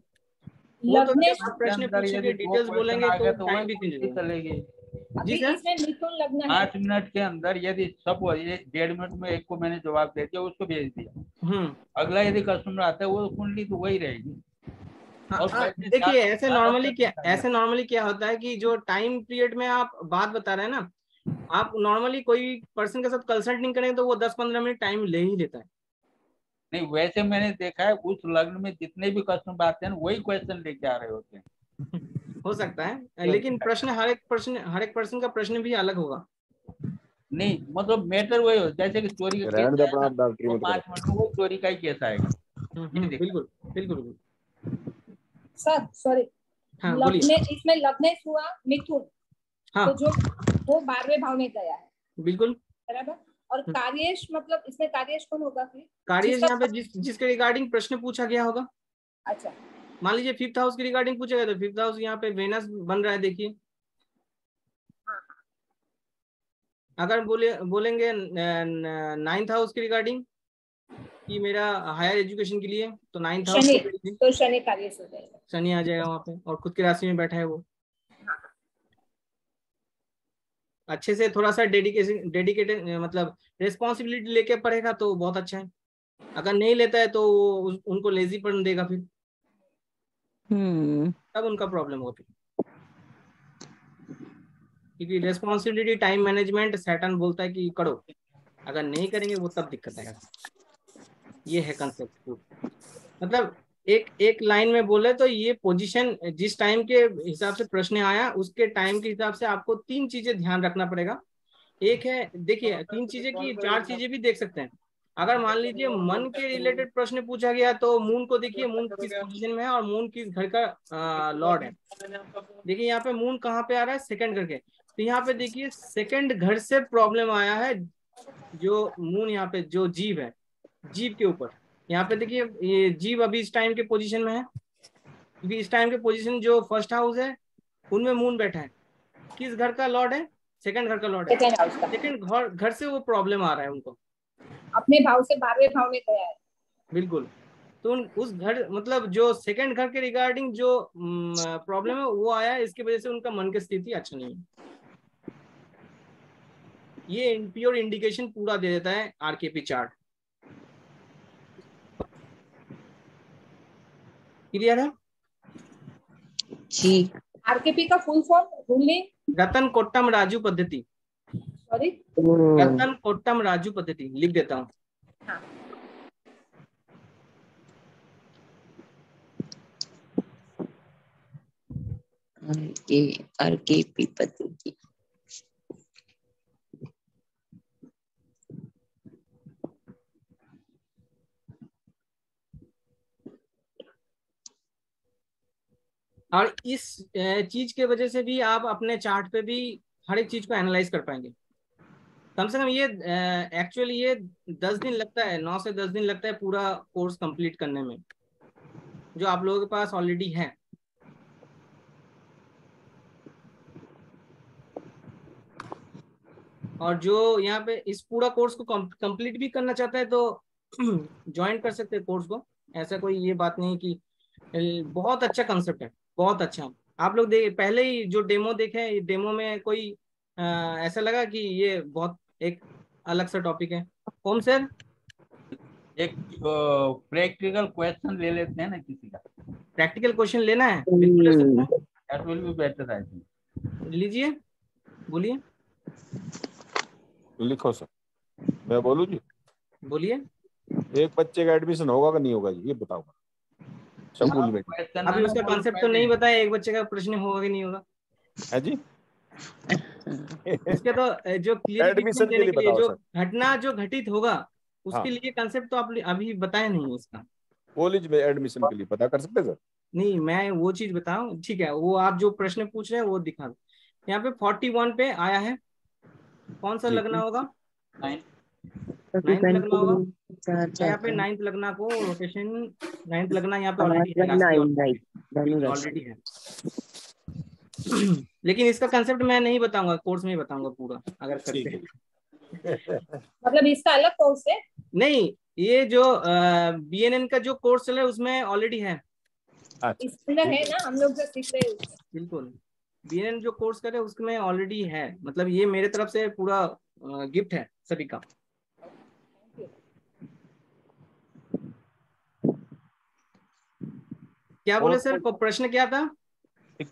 वो तो जब आप प्रश्न पूछेंगे डिटेल्स बोलेंगे तो टाइम भी चेंज होगा। चलेगी जी सर, इसमें मिथुन लग्न है। 5 मिनट के अंदर यदि सब 1.5 मिनट में एक को मैंने जवाब दे दिया, उसको भेज दिया, अगला यदि कस्टमर आता है वो कुंडली तो वही रहेगी। देखिए ऐसे नॉर्मली क्या होता है कि जो टाइम पीरियड में आप बात बता रहे हैं ना, आप नॉर्मली कोई पर्सन के साथ कंसल्ट नहीं करेंगे तो वो 10-15 मिनट टाइम ले ही लेता है। नहीं, वैसे मैंने देखा है उस लग्न में जितने भी कस्टमर आते हैं वही क्वेश्चन लेके आ रहे होते हैं। हो सकता है, लेकिन प्रश्न हर एक पर्सन का प्रश्न भी अलग होगा। नहीं मतलब मैटर वही हो, जैसे कि चोरी का केस है ना, तो 5 मिनट में वो चोरी का ही केस आएगा। बिल्कुल बिल्कुल सर सॉरी, हाँ, इसमें लग्नेश हुआ मिथुन, हाँ, तो जो वो 12वें भाव में गया है। बिल्कुल बराबर। और कार्येश मतलब इसमें कार्येश कौन होगा फिर? कार्येश यहाँ पे जिसके रिगार्डिंग प्रश्न पूछा गया होगा। अच्छा, मान लीजिए फिफ्थ हाउस की रिगार्डिंग पूछा गया तो फिफ्थ हाउस यहाँ पे वेनस बन रहा है, देखिए। अगर बोलेंगे 9th हाउस की रिगार्डिंग कि मेरा हायर एजुकेशन के लिए, तो 9th हाउस तो शनि कार्येश हो जाएगा, शनि आ जाएगा वहाँ पे, और खुद की राशि में बैठा है वो। अच्छे से थोड़ा सा डेडिकेटेड मतलब रेस्पॉन्सिबिलिटी लेके पढ़ेगा तो बहुत अच्छा है। अगर नहीं लेता है तो वो उनको लेजीपन देगा फिर, तब उनका प्रॉब्लम होगा फिर। क्योंकि रेस्पॉन्सिबिलिटी, टाइम मैनेजमेंट सैटर्न बोलता है कि करो, अगर नहीं करेंगे वो तब दिक्कत आएगा। ये है कंसेप्ट। मतलब एक लाइन में बोले तो ये पोजीशन जिस टाइम के हिसाब से प्रश्न आया उसके टाइम के हिसाब से आपको 3 चीजें ध्यान रखना पड़ेगा। एक है, देखिए 3 चीजें की 4 चीजें भी देख सकते हैं। अगर मान लीजिए मन के रिलेटेड प्रश्न पूछा गया तो मून को देखिए, मून किस पोजीशन में है और मून किस घर का लॉर्ड है। देखिए यहाँ पे मून कहाँ पे आ रहा है, सेकंड घर के। तो यहाँ पे देखिए सेकंड घर से प्रॉब्लम आया है। जो मून यहाँ पे जो जीव है, जीव के ऊपर यहाँ पे देखिए ये जीव अभी इस टाइम के पोजीशन में है, क्योंकि इस टाइम के पोजीशन जो फर्स्ट हाउस है उनमें मून बैठा है। किस घर का लॉर्ड है, सेकंड घर का लॉर्ड है। सेकंड घर से वो प्रॉब्लम आ रहा है उनको, अपने भाव से 12वें भाव में गया है। बिल्कुल। तो उस घर मतलब जो सेकंड घर के रिगार्डिंग जो प्रॉब्लम है वो आया है, इसकी वजह से उनका मन की स्थिति अच्छा नहीं है। ये प्योर इंडिकेशन पूरा दे देता है आरकेपी चार्ट। क्लियर है जी। आरकेपी का फुल फॉर्म रूलिंग रतन कोट्टम राजू पद्धति। सॉरी, रतन कोट्टम राजू पद्धति लिख देता हूँ। हाँ। आरकेपी पद्धति। और इस चीज के वजह से भी आप अपने चार्ट पे भी हर एक चीज को एनालाइज कर पाएंगे। कम से कम ये एक्चुअली ये 10 दिन लगता है, 9 से 10 दिन लगता है पूरा कोर्स कंप्लीट करने में, जो आप लोगों के पास ऑलरेडी है। और जो यहाँ पे इस पूरा कोर्स को कंप्लीट भी करना चाहता है तो ज्वाइन कर सकते हैं कोर्स को। ऐसा कोई ये बात नहीं कि बहुत अच्छा कंसेप्ट है, बहुत अच्छा। आप लोग पहले ही जो डेमो देखे, डेमो में कोई ऐसा लगा कि ये बहुत एक अलग सा टॉपिक है। ओम सर, एक प्रैक्टिकल क्वेश्चन ले लेते हैं ना किसी का। प्रैक्टिकल क्वेश्चन लेना है, बिल्कुल ले सकते हैं। That will be better, I think. लीजिए, बोलिए। लिखो सर, मैं बोलूं जी। बोलिए। एक बच्चे का एडमिशन होगा कि नहीं होगा जी, ये बताओ स्कूल में। अभी उसका कॉन्सेप्ट तो नहीं बताया, एक बच्चे का प्रश्न होगा कि नहीं होगा है जी। उसके तो जो क्लियरिफिकेशन एडमिशन के देने लिए के लिए, बताओ जो सर। घटना जो घटित होगा उसके हाँ। लिए कंसेप्ट तो आप अभी बताया नहीं इसका। कॉलेज में एडमिशन के लिए पता कर सकते सर? नहीं, मैं वो चीज बताऊं, ठीक है, वो आप जो प्रश्न पूछ रहे हैं वो दिखा दो। यहाँ पे 41 पे आया है, कौन सा जी। लगना होगा? 9th तो लगना होगा। चार तो यहाँ पे चार 9th लगना को लोकेशन 9th लगना यहाँ पे ऑलरेडी है, 9 राइट ऑलरेडी है। लेकिन इसका कंसेप्ट मैं नहीं बताऊंगा, कोर्स में ही बताऊंगा पूरा अगर करते हैं। मतलब इसका अलग कोर्स है? नहीं, ये जो BNN का जो कोर्स चल रहा है उसमें ऑलरेडी है। इसके अंदर है ना, हम लोग जो सीख रहे हैं उसमें। बिल्कुल, BNN जो कोर्स कर रहे हैं उसमें ऑलरेडी है, मतलब ये मेरे तरफ से पूरा गिफ्ट है सभी का। क्या बोले सर, प्रश्न क्या था?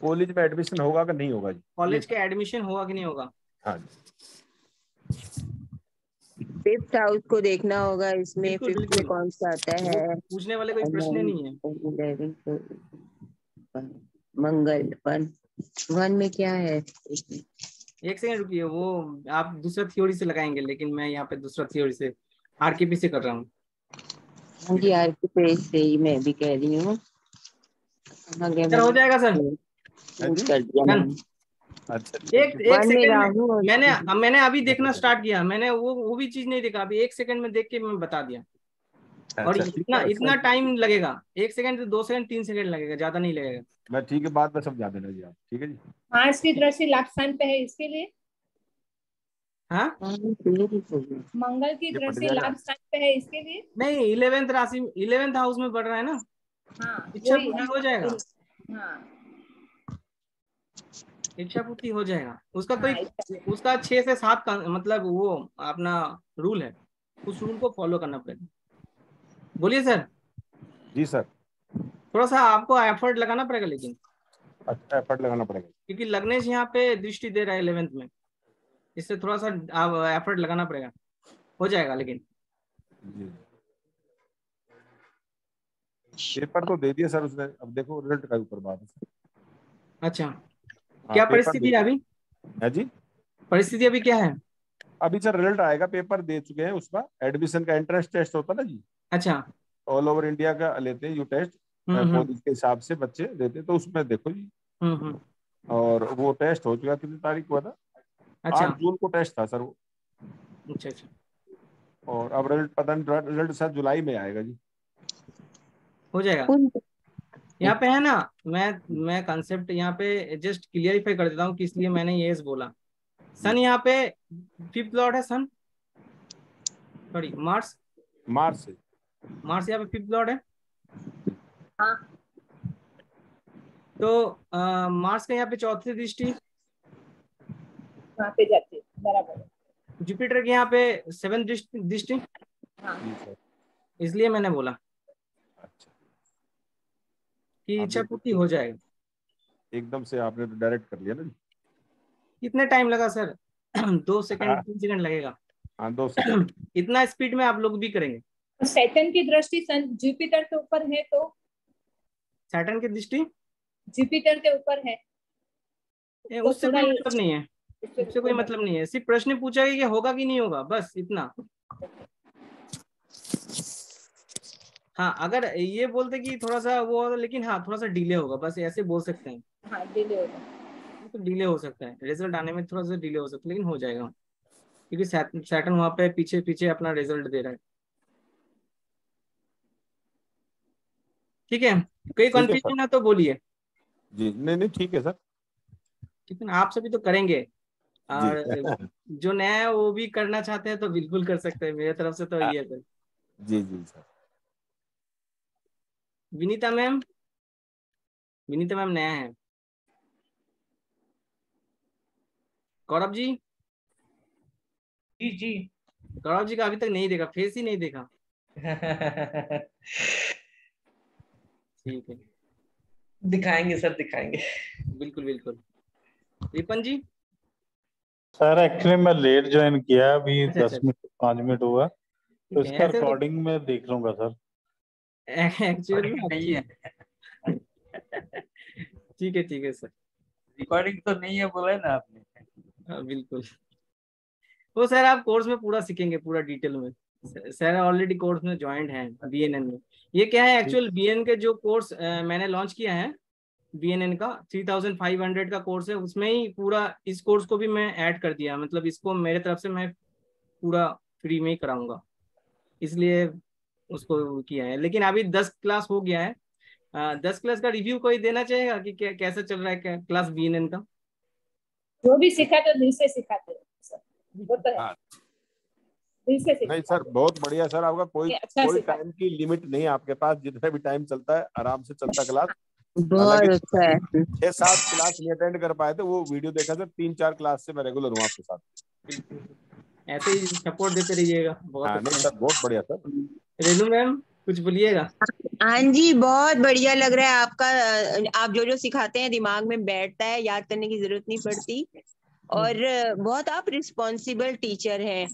कॉलेज में एडमिशन होगा कि नहीं होगा जी? कॉलेज के एडमिशन होगा कि नहीं होगा? हाँ जी। 5th हाउस को देखना होगा इसमें। बिल्कुल, 5th में कौन सा आता है? पूछने वाले कोई प्रश्न नहीं है। मंगल 1 में क्या है? एक सेकंड रुकिए, वो आप दूसरा थ्योरी से लगाएंगे, लेकिन मैं यहाँ पे दूसरा थ्योरी से RKP से कर रहा हूँ। हाँ जी, RKP से ही मैं भी कह रही हूँ। सर हो जाएगा सर। कर दिया मैंने। एक सेकंड, मैंने अभी देखना स्टार्ट किया, मैंने वो भी चीज नहीं देखा, अभी 1 सेकंड में देख के मैं बता दिया। और इतना टाइम लगेगा, 1 सेकंड, 2 सेकंड, 3 सेकंड लगेगा, ज्यादा नहीं लगेगा। मैं ठीक है, बाद में समझा देना जी आप, ठीक है जी। मार्स की दृष्टि लाभ स्थान पे है, इसके लिए। हाँ, मंगल की दृष्टि लाभ स्थान पे है, इसके लिए। नहीं, 11th राशि 11th हाउस में बढ़ रहा है ना। हाँ, इच्छा पूर्ति हो जाएगा। हाँ, इच्छा पूर्ति हो जाएगा। उसका कोई उसका 6 से 7 का मतलब वो अपना रूल है, उस रूल को फॉलो करना पड़ेगा। बोलिए सर। जी सर। थोड़ा सा आपको एफर्ट लगाना पड़ेगा, लेकिन अच्छा एफर्ट लगाना पड़ेगा, क्योंकि लग्नेश यहाँ पे दृष्टि दे रहा है 11th में, इससे थोड़ा सा एफर्ट लगाना पड़ेगा, हो जाएगा। लेकिन जी पेपर तो दे दिया सर उसने, अब देखो रिजल्ट का ऊपर बात है। अच्छा, क्या परिस्थिति है अभी? है जी, परिस्थिति अभी क्या है? अभी सर रिजल्ट आएगा, पेपर दे चुके हैं, उसका एडमिशन का एंट्रेंस टेस्ट होता है ना जी। अच्छा, ऑल ओवर इंडिया का लेते हैं यू टेस्ट, कॉलेज के हिसाब से बच्चे देते हैं, तो उसमें देखो जी। और वो टेस्ट हो चुका, कितनी तारीख को था? अच्छा, 8 जून को टेस्ट था सर वो। अच्छा अच्छा। और अब रिजल्ट पता नहीं, रिजल्ट सर जुलाई में आएगा जी। हो जाएगा। यहाँ पे है ना, मैं कंसेप्ट यहाँ पे जस्ट क्लियरिफाई कर देता हूँ कि इसलिए मैंने ये बोला। सन यहाँ पे 5th लॉर्ड है, सन सॉरी मार्स यहाँ पे 5th लॉर्ड है। हाँ। तो मार्स का यहाँ पे 4थी दृष्टि पे जाती है, बराबर। जुपिटर के यहाँ पे 7th दृष्टि, इसलिए मैंने बोला कि इच्छा पूर्ति हो जाएगा। एकदम से आपने तो डायरेक्ट कर लिया ना जी। कितने टाइम लगा सर? 2 सेकंड 3 सेकंड लगेगा। हाँ 2 सेकंड। इतना स्पीड में आप लोग भी करेंगे। सैटर्न की दृष्टि जुपिटर के ऊपर है, तो सैटर्न की दृष्टि जुपिटर के ऊपर है, उससे कोई मतलब नहीं है, उससे कोई मतलब नहीं है। सिर्फ प्रश्न पूछा कि होगा कि नहीं होगा, बस इतना। हाँ, अगर ये बोलते कि थोड़ा सा वो, लेकिन हाँ थोड़ा सा डिले होगा, बस ऐसे बोल सकते हैं। हाँ, डिले होगा, तो डिले हो सकता है, रिजल्ट आने में थोड़ा सा डिले हो सकता है, लेकिन हो जाएगा, क्योंकि सैटर्न वहां पे पीछे पीछे अपना रिजल्ट दे रहा है। ठीक है, कोई कंफ्यूजन है तो बोलिए। जी नहीं ठीक है सर, ठीक है ना, आप सभी तो करेंगे, और जो नया है वो भी करना चाहते हैं तो बिल्कुल कर सकते हैं, मेरे तरफ से तो ये है। जी जी सर। विनीता मैम नया है। गौरव जी जी गौरव जी का अभी तक नहीं देखा, फेस ही नहीं देखा। ठीक है, दिखाएंगे सर, दिखाएंगे। बिल्कुल बिल्कुल। रिपन जी? सर एक्चुअली मैं लेट ज्वाइन किया, अभी अच्छा, 10 मिनट 5 मिनट हुआ, तो इसका रिकॉर्डिंग में देख लूंगा सर। एक्चुअली नहीं है, ठीक है सर। रिकॉर्डिंग तो नहीं है बोला है ना आपने। बिल्कुल। तो सर आप कोर्स में पूरा सीखेंगे, पूरा डिटेल में। सर ऑलरेडी कोर्स में ज्वाइंट हैं बीएनएन में। ये क्या है एक्चुअल बीएनएन के जो कोर्स मैंने लॉन्च किया है, बीएनएन का 3500 का कोर्स है, उसमें ही पूरा इस कोर्स को भी मैं ऐड कर दिया। मतलब इसको मेरे तरफ से मैं पूरा फ्री में ही कराऊंगा, इसलिए उसको किया है। लेकिन अभी 10 क्लास हो गया है। 10 क्लास का रिव्यू कोई देना चाहेगा कि कैसा चल रहा है क्लास बीएनएन का? जो भी सिखाते हो दिल से सिखाते हो सर, वो तो है, दिल से सिखाते। नहीं सर बहुत बढ़िया सर, आपका कोई अच्छा कोई टाइम की लिमिट नहीं है आपके पास, जितना भी टाइम चलता है आराम से चलता क्लास। बहुत अच्छा है। 6-7 क्लास नहीं अटेंड कर पाए थे, वो वीडियो देखा सर, 3-4 क्लास से मैं रेगुलर हूँ आपके साथ। ऐसे ही सपोर्ट देते रहिएगा। बहुत अच्छा सर बहुत बढ़िया सर। रेनू मैम कुछ बोलिएगा। हाँ जी, बहुत बढ़िया लग रहा है आपका। आप जो सिखाते हैं दिमाग में बैठता है, याद करने की जरूरत नहीं पड़ती। और बहुत आप रिस्पॉन्सिबल टीचर हैं।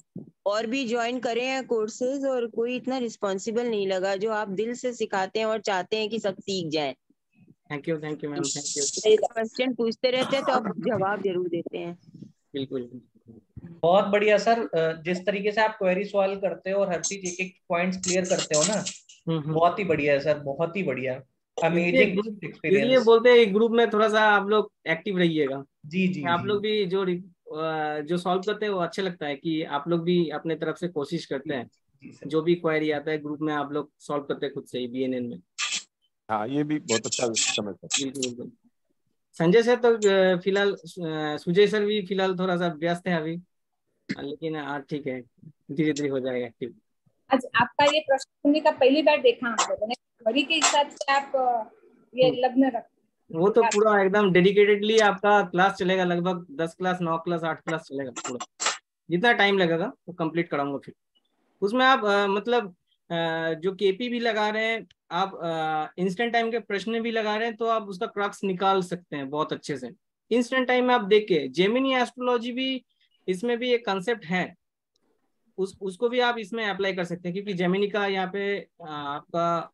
और भी ज्वाइन करे हैं कोर्सेज, और कोई इतना रिस्पॉन्सिबल नहीं लगा। जो आप दिल से सिखाते हैं और चाहते हैं कि सब सीख जाएं। Thank you ma'am, thank you. Question पूछते रहते हैं तो आप जवाब जरूर देते हैं। बिल्कुल बहुत बढ़िया सर। जिस तरीके से आप क्वेरी सॉल्व करते हो और हर चीज एक पॉइंट्स क्लियर करते हो ना, बहुत ही बढ़िया है सर, बहुत ही बढ़िया, अमेजिंग एक्सपीरियंस। ये बोलते हैं ग्रुप में थोड़ा सा आप लोग एक्टिव रहिएगा। जी आप लोग भी जो सॉल्व करते हैं वो अच्छा लगता है कि आप लोग भी अपने तरफ से कोशिश करते हैं। जो भी क्वेरी आता है ग्रुप में आप लोग सॉल्व करते हैं खुद से ही बीएनएन में। हाँ ये भी बहुत अच्छा समझता है। बिल्कुल। संजय सर तो फिलहाल, सुजय सर भी फिलहाल थोड़ा सा व्यस्त है अभी, लेकिन ठीक है, धीरे धीरे हो जाएगा एक्टिव। आज आपका ये प्रश्न सुनने का पहली बार देखा हम लोगों ने। घड़ी के हिसाब से आप ये लग्न रखते। वो तो पूरा एकदम डेडिकेटेडली आपका क्लास चलेगा, लगभग 10 क्लास 9 क्लास 8 क्लास चलेगा पूरा। जितना टाइम लगेगा वो कंप्लीट कराऊंगा। फिर उसमें आप मतलब जो केपी भी लगा रहे हैं आप, इंस्टेंट टाइम के प्रश्न भी लगा रहे हैं, तो आप उसका क्रक्स निकाल सकते हैं बहुत अच्छे से। इंस्टेंट टाइम में आप देख के जेमिनी एस्ट्रोलॉजी भी, इसमें भी एक कंसेप्ट है, उसको भी आप इसमें अप्लाई कर सकते हैं। क्योंकि जेमिनी का यहाँ पे आपका,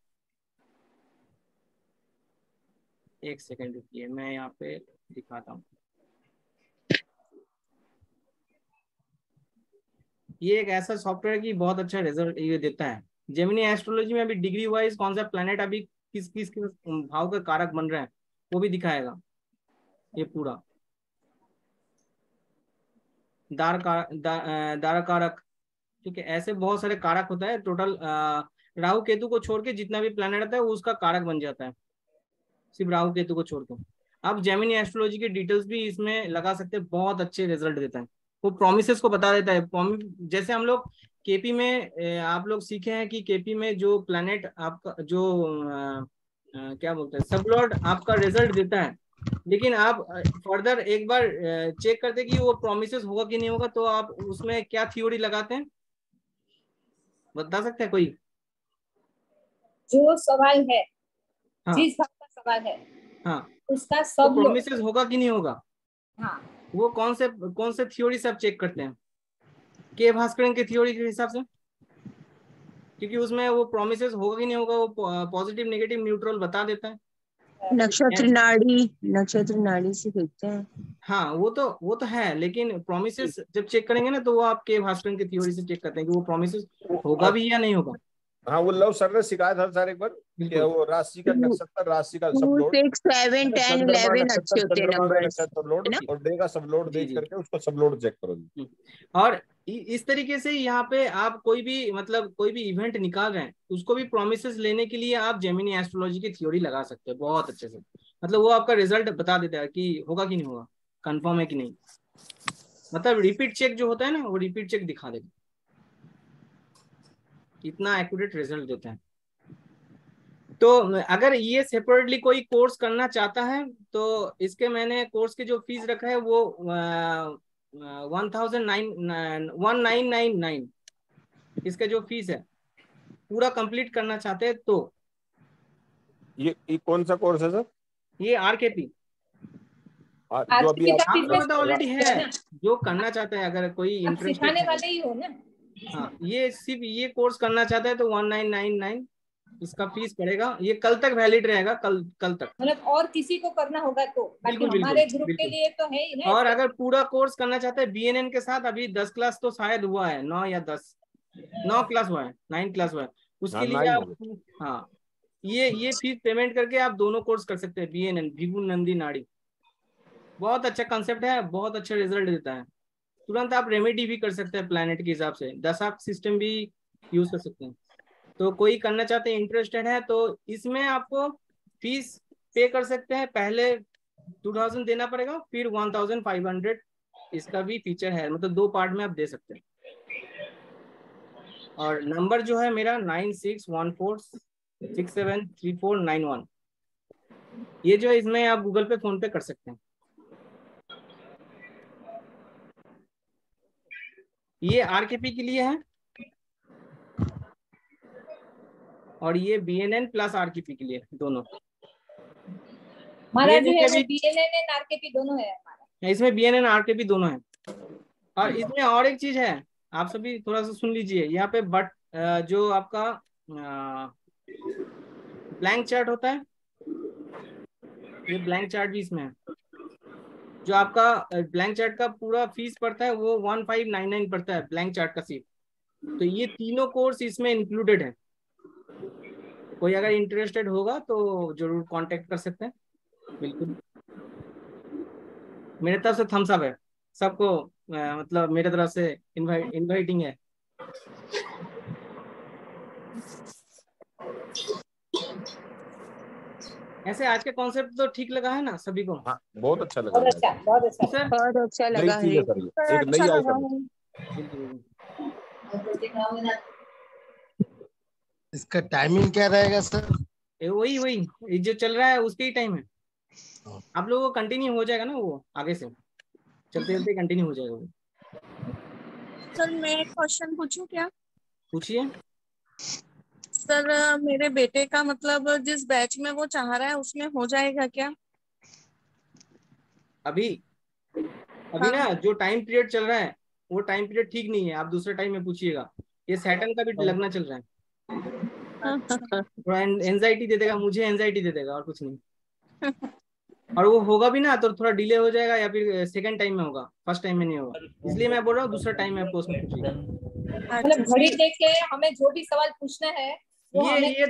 एक सेकंड रुकिए, मैं यहाँ पे दिखाता हूँ। ये एक ऐसा सॉफ्टवेयर की बहुत अच्छा रिजल्ट ये देता है। जेमिनी एस्ट्रोलॉजी में अभी डिग्री वाइज कौन सा प्लैनेट अभी किस किस भाव का कारक बन रहा है वो भी दिखाएगा। ये पूरा दार कारक, ठीक है, ऐसे बहुत सारे कारक होता है। टोटल राहु केतु को छोड़ के जितना भी प्लैनेट आता है वो उसका कारक बन जाता है, सिर्फ राहु केतु को छोड़ के। आप जेमिनी एस्ट्रोलॉजी के डिटेल्स भी इसमें लगा सकते हैं, बहुत अच्छे रिजल्ट देता है। वो प्रोमिसेस को बता देता है। जैसे हम लोग केपी में आप लोग सीखे हैं कि केपी में जो प्लैनेट आपका जो क्या बोलते हैं सब लॉर्ड आपका रिजल्ट देता है, लेकिन आप फर्दर एक बार चेक करते हैं कि वो प्रोमिसेस होगा कि नहीं होगा, तो आप उसमें क्या थ्योरी लगाते हैं, बता सकते हैं कोई? जो सवाल है, हाँ, जिस भाव का सवाल है, हाँ, उसका तो सब प्रोमिसेस होगा कि नहीं होगा। हाँ, वो कौन से थ्योरी से आप चेक करते हैं? के भास्करन की थ्योरी के हिसाब से, क्योंकि उसमें वो प्रोमिसेस होगा कि नहीं होगा वो पॉजिटिव नेगेटिव न्यूट्रल बता देता है। नक्षत्र नाड़ी से देखते हैं। हाँ वो तो है, लेकिन प्रोमिसेस जब चेक करेंगे ना तो वो आप के भास्करन की थ्योरी से चेक करते हैं कि वो प्रोमिसेस होगा भी या नहीं होगा। हाँ वो लव सर ने सिखाया था सर एक बार कि वो राशि का नक्षत्र, राशि का सब लोड, 2, 6, 7, 10, 11 अच्छे होते हैं नंबर्स, सब लोड और डे का सब लोड देख करके उसको सब लोड चेक करो जी। और इस तरीके से यहाँ पे आप कोई भी मतलब कोई भी इवेंट निकाल रहे हैं उसको भी प्रोमिसेस लेने के लिए आप जेमिनी एस्ट्रोलॉजी की थ्योरी लगा सकते हैं बहुत अच्छे से। मतलब वो आपका रिजल्ट बता देता है कि होगा कि नहीं होगा, कंफर्म है कि नहीं। मतलब रिपीट चेक जो होता है ना वो रिपीट चेक दिखा देता है, इतना एक्यूरेट रिजल्ट देता है। तो अगर ये सेपरेटली कोई कोर्स करना चाहता है तो इसके मैंने कोर्स के जो फीस रखा है वो 1999 इसका जो फीस है, पूरा कंप्लीट करना चाहते हैं तो। ये कौन सा कोर्स है सर? ये आरकेपी जो अभी ऑलरेडी है। जो करना चाहता है अगर कोई इंटरेस्ट सिखाने वाले ही हो ना। हाँ, ये सिर्फ ये कोर्स करना चाहता है तो 1999 इसका फीस पड़ेगा। ये कल तक वैलिड रहेगा, कल तक। मतलब और किसी को करना होगा तो, बाकी हमारे ग्रुप के लिए तो है ही ना। और अगर पूरा कोर्स करना चाहते हैं BNN के साथ, अभी 10 क्लास तो शायद हुआ है, 9 या 10, 9 क्लास हुआ है, 9 क्लास हुआ है, उसके लिए आप हाँ ये फीस पेमेंट करके आप दोनों कोर्स कर सकते हैं। BNN भृगु नंदी नाड़ी बहुत अच्छा कंसेप्ट है, बहुत अच्छा रिजल्ट देता है। तुरंत आप रेमेडी भी कर सकते हैं, प्लैनेट के हिसाब से दशाक सिस्टम भी यूज कर सकते हैं। तो कोई करना चाहते हैं, इंटरेस्टेड है तो इसमें आपको फीस पे कर सकते हैं। पहले 2000 देना पड़ेगा, फिर 1500 इसका भी फीचर है, मतलब 2 पार्ट में आप दे सकते हैं। और नंबर जो है मेरा 9614673491, ये जो है इसमें आप गूगल पे, फोन पे कर सकते हैं। ये RKP के लिए है और ये BNN प्लस RKP के लिए, दोनों। हमारा जो है BNN और RKP दोनों है हमारा। इसमें BNN RKP दोनों है। और इसमें और एक चीज है, आप सभी थोड़ा सा सुन लीजिए यहाँ पे। बट जो आपका ब्लैंक चार्ट होता है, ये ब्लैंक चार्ट भी इसमें है। जो आपका ब्लैंक चार्ट का पूरा फीस पड़ता है वो 1599 पड़ता है, ब्लैंक चार्ट का सिर्फ। तो ये तीनों कोर्स इसमें इंक्लूडेड है। कोई अगर इंटरेस्टेड होगा तो जरूर कांटेक्ट कर सकते हैं। बिल्कुल, मेरे तरफ से थम्स अप है सबको, मतलब मेरे तरफ से इनवाइटिंग है। ऐसे आज के कॉन्सेप्ट तो ठीक लगा है ना सभी को? हाँ, बहुत अच्छा लगा। बहुत अच्छा, बहुत अच्छा, सर बहुत अच्छा लगा है। एक नई आइटम। इसका टाइमिंग क्या रहेगा सर? वही जो चल रहा है उसके ही टाइम है। आप लोगों को कंटिन्यू हो जाएगा ना, वो आगे से चलते चलते कंटिन्यू हो जाएगा वो। सर मैं एक क्वेश्चन पूछूं क्या? पूछिए। सर मेरे बेटे का मतलब जिस बैच में वो चाह रहा है उसमें हो जाएगा क्या? अभी हाँ। ना जो टाइम पीरियड चल रहा है वो टाइम पीरियड ठीक नहीं है, आप दूसरे टाइम में पूछिएगा। ये सैटर्न का भी लगना चल रहा है, थोड़ा एंजाइटी दे देगा, मुझे एंजाइटी दे देगा और कुछ नहीं। और वो होगा भी ना तो थोड़ा डिले हो जाएगा, या फिर सेकंड टाइम में होगा, फर्स्ट टाइम में नहीं होगा। इसलिए मैं बोल रहा हूँ दूसरा टाइम में आपको उसमें पूछिएगा। मतलब घड़ी देख के हमें जो भी सवाल पूछना है ये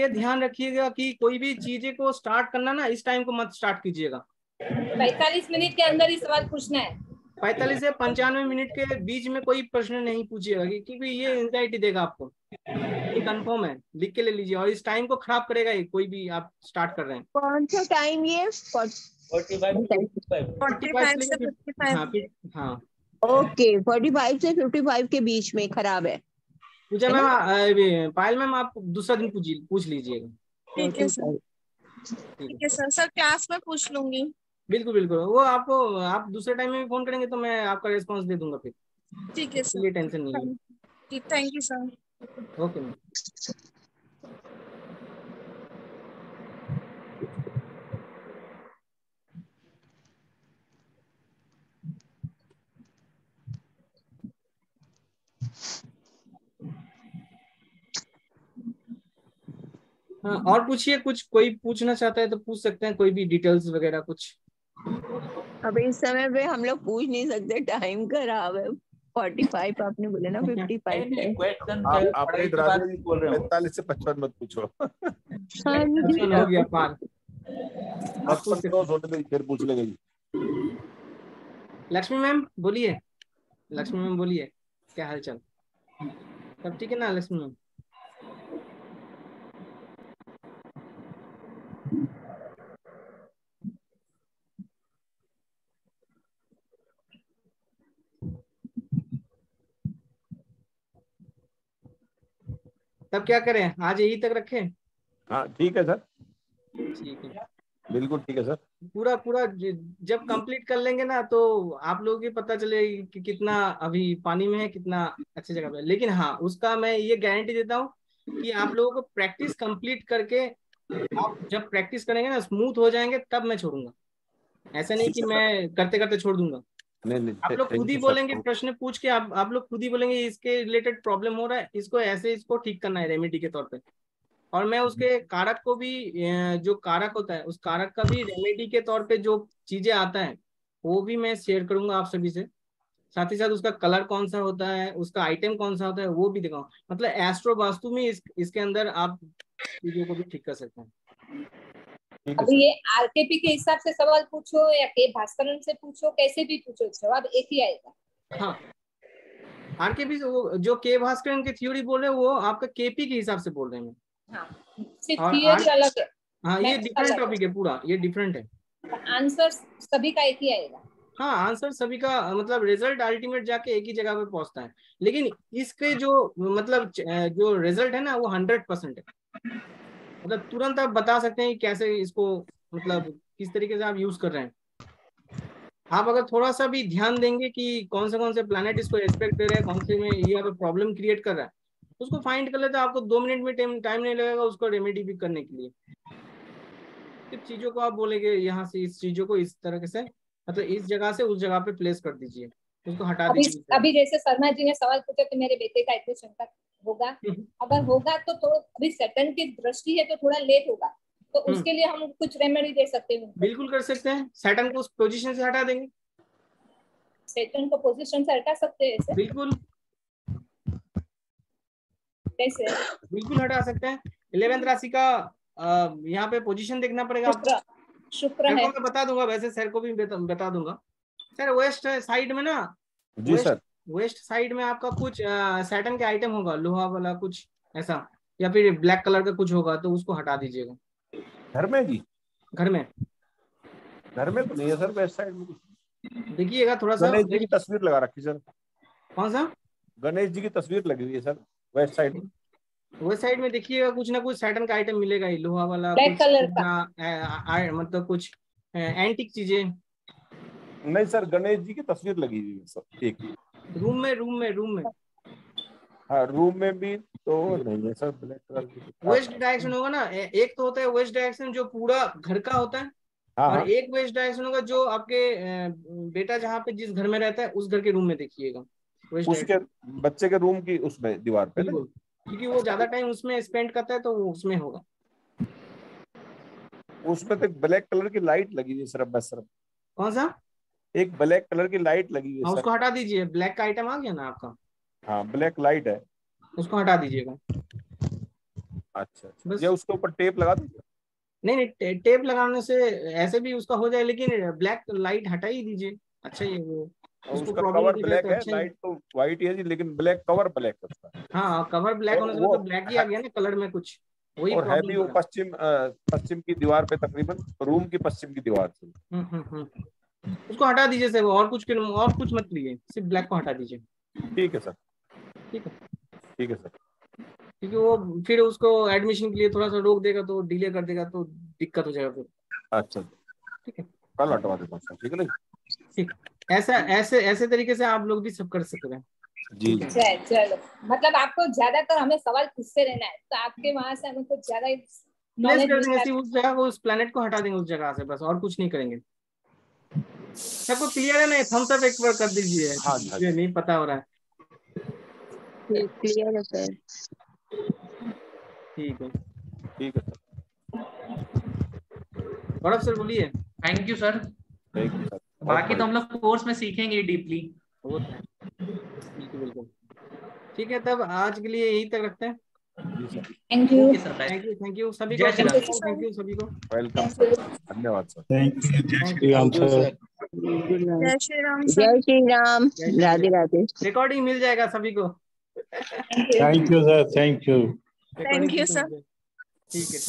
ध्यान रखिएगा कि कोई भी चीजें को स्टार्ट करना ना, इस टाइम को मत स्टार्ट कीजिएगा। 45 मिनट के अंदर ही सवाल पूछना है। 45 से 95 मिनट के बीच में कोई प्रश्न नहीं पूछिएगा, क्योंकि ये एंजाइटी देगा आपको, ये कंफर्म है, लिख के ले लीजिए। और इस टाइम को खराब करेगा ये, कोई भी आप स्टार्ट कर रहे हैं। कौन सा टाइम ये? 45 से 55। हाँ ओके, 45 से 55 के बीच में खराब है। पूजा मैम, पायल मैम आप दूसरा दिन पूछ लीजिएगा। ठीक है सर, ठीक है सर। सर क्लास में पूछ लूंगी। बिल्कुल वो आपको, आप दूसरे टाइम में भी फोन करेंगे तो मैं आपका रिस्पांस दे दूंगा फिर। ठीक है सर, ये टेंशन नहीं है। Thank you sir. Okay ma'am. हाँ, और पूछिए, कुछ कोई पूछना चाहता है तो पूछ सकते हैं, कोई भी डिटेल्स वगैरह कुछ। अभी इस समय पे हम लोग पूछ नहीं सकते, टाइम खराब है। 45 आपने बोले ना, 55 है। आप 45 से 55 मत पूछो। हो गया पार। 55 फिर पूछ लेंगे। लक्ष्मी मैम बोलिए, लक्ष्मी मैम बोलिए, क्या हाल चाल? सब ठीक है ना लक्ष्मी मैम? तब क्या करें, आज यही तक रखें? हाँ ठीक है सर, ठीक है, बिल्कुल ठीक है सर। पूरा जब कंप्लीट कर लेंगे ना तो आप लोगों को पता चलेगा कि कितना अभी पानी में है, कितना अच्छी जगह पे। लेकिन हाँ, उसका मैं ये गारंटी देता हूँ कि आप लोगों को प्रैक्टिस कंप्लीट करके, आप जब प्रैक्टिस करेंगे ना, स्मूथ हो जाएंगे, तब मैं छोड़ूंगा। ऐसा नहीं कि मैं करते करते छोड़ दूंगा। नहीं, आप लोग खुद ही बोलेंगे, प्रश्न पूछ के आप लोग खुद ही बोलेंगे इसके रिलेटेड प्रॉब्लम हो रहा है, इसको ऐसे इसको ठीक करना है रेमेडी के तौर पे। और मैं उसके कारक को भी, जो कारक होता है उस कारक का भी रेमेडी के तौर पे जो चीजें आता है वो भी मैं शेयर करूंगा आप सभी से। साथ ही साथ उसका कलर कौन सा होता है, उसका आइटम कौन सा होता है वो भी दिखाऊं। मतलब एस्ट्रो वास्तु में इसके अंदर आप चीजों को भी ठीक कर सकते हैं। अभी ये आरकेपी के हिसाब से सवाल पूछो या के भास्करन से पूछो, कैसे भी पूछो जवाब एक ही आएगा। हाँ, आरकेपी जो के भास्करन की थ्योरी बोल रहे हैं वो आपका केपी के हिसाब से बोल रहे हैं। हाँ, सिर्फ थ्योरी अलग है। हाँ, ये डिफरेंट टॉपिक है पूरा, ये डिफरेंट है। आंसर सभी का एक ही आएगा। हाँ, आंसर सभी का, मतलब रिजल्ट अल्टीमेट जाके एक ही जगह पे पहुंचता है, लेकिन इसके जो मतलब जो रिजल्ट है ना वो 100% है। मतलब तुरंत आप बता सकते हैं कि कैसे इसको, मतलब किस तरीके से आप यूज कर रहे हैं। आप अगर थोड़ा सा भी ध्यान देंगे कि कौन से प्लैनेट इसको एस्पेक्ट दे रहे हैं, कौन से में ये प्रॉब्लम क्रिएट कर रहा है, उसको फाइंड कर लेते हैं। आपको 2 मिनट में टाइम नहीं लगेगा उसको रेमेडी भी करने के लिए। सिर्फ चीजों को आप बोलेंगे यहाँ से इस चीजों को इस तरह से, मतलब इस जगह से उस जगह पे प्लेस कर दीजिए, उसको हटा दीजिए। अभी जैसे शर्मा जी ने सवाल पूछा कि मेरे बेटे का एडमिशन कब होगा, अगर होगा तो अभी सैटर्न की दृष्टि है तो थोड़ा लेट होगा, तो उसके लिए हम कुछ रेमेडी दे सकते हैं। बिल्कुल कर सकते हैं, सैटर्न को उस पोजीशन से हटा देंगे। सैटर्न को पोजीशन से हटा सकते हैं ऐसे? बिल्कुल, कैसे? बिल्कुल हटा सकते हैं। 11th राशि का यहाँ पे पोजीशन देखना पड़ेगा आपको। शुक्र है, मैं बता दूंगा, वैसे सर को भी बता दूंगा। सर वेस्ट साइड में ना, जी सर, वेस्ट साइड में आपका कुछ सैटर्न के आइटम होगा, लोहा वाला कुछ ऐसा, या फिर ब्लैक कलर का कुछ होगा, तो उसको हटा दीजिएगा। घर में जी? घर में तो नहीं है सर, वेस्ट साइड में देखिएगा थोड़ा सा। गणेश जी की तस्वीर लगा रखी सर। कौन सा? गणेश जी की तस्वीर लगी हुई है सर वेस्ट साइड में। वेस्ट साइड में देखिएगा कुछ ना कुछ सैटर्न का आइटम मिलेगा ही, लोहा वाला, ब्लैक कलर का, मतलब कुछ एंटिक चीजें। नहीं सर, गणेश जी की तस्वीर लगी हुई है सर एक रूम में हाँ, रूम में भी तो नहीं है सर, ब्लैक कलर की। वेस्ट डायरेक्शन होगा ना, एक तो होता है वेस्ट डायरेक्शन जो पूरा घर का होता है, और एक वेस्ट डायरेक्शन होगा जो आपके बेटा जहाँ पे जिस घर में रहता है उस घर के रूम में देखिएगा, उसके बच्चे के रूम की उसमें दीवार पे, क्योंकि वो ज्यादा टाइम उसमें स्पेंड करता है तो वो उसमें होगा। उसमें तो ब्लैक कलर की लाइट लगी हुई है सर। बस सर, कौन सा? एक ब्लैक कलर की लाइट लगी हुई है। उसको हटा दीजिए, ब्लैक का आइटम आ गया ना आपका। हाँ, ब्लैक लाइट है, उसको हटा दीजिएगा। अच्छा, या उसके ऊपर टेप लगा दीजिए? नहीं, टेप लगाने से ऐसे भी उसका हो जाए, लेकिन ब्लैक लाइट हटा ही दीजिए, अच्छा ही है वो। उसका कवर ब्लैक है, लाइट तो व्हाइट है जी, लेकिन ब्लैक कवर ब्लैक है। हाँ, कवर ब्लैक होने से मतलब ब्लैक ही आ गया ना कलर में कुछ, वही और है भी वो पश्चिम की दीवार पे, तकरीबन रूम की पश्चिम की दीवार से। उसको हटा दीजिए सर, और कुछ मत लीजिए, सिर्फ ब्लैक को हटा दीजिए। ठीक है सर, ठीक है सर, क्योंकि वो फिर उसको एडमिशन के लिए थोड़ा सा रोक देगा, तो डिले कर देगा, तो दिक्कत हो जाएगा फिर। अच्छा, ठीक है, कल हटवा देता हूँ, ठीक है ना? ठीक, ऐसे तरीके से आप लोग भी सब कर सकते हैं। जी चलो, मतलब आपको ज्यादातर हमें सवाल पूछते रहना है, तो आपके वहां से हमें कुछ ज्यादा नॉलेज कर देंगे, उस जगह को, उस प्लेनेट को हटा देंगे उस जगह से, बस और कुछ नहीं करेंगे। सबको क्लियर है ना? थम्स अप एक बार कर दीजिए। हाँ, मुझे नहीं पता हो रहा है। क्लियर है सर। ठीक है सर। गौरव सर बोलिए। Thank you sir. बाकी तो हम लोग कोर्स में सीखेंगे डीपली। बिल्कुल। ठीक है, तब आज के लिए यही तक रखते हैं। थैंक यू सभी को। थैंक यू सभी को। वेलकम सर, धन्यवाद सर। थैंक यू, जय श्री राम सर। जय श्री राम, जय श्री राम, राधे राधे। रिकॉर्डिंग मिल जाएगा सभी को। Thank you sir, thank you sir. ठीक है।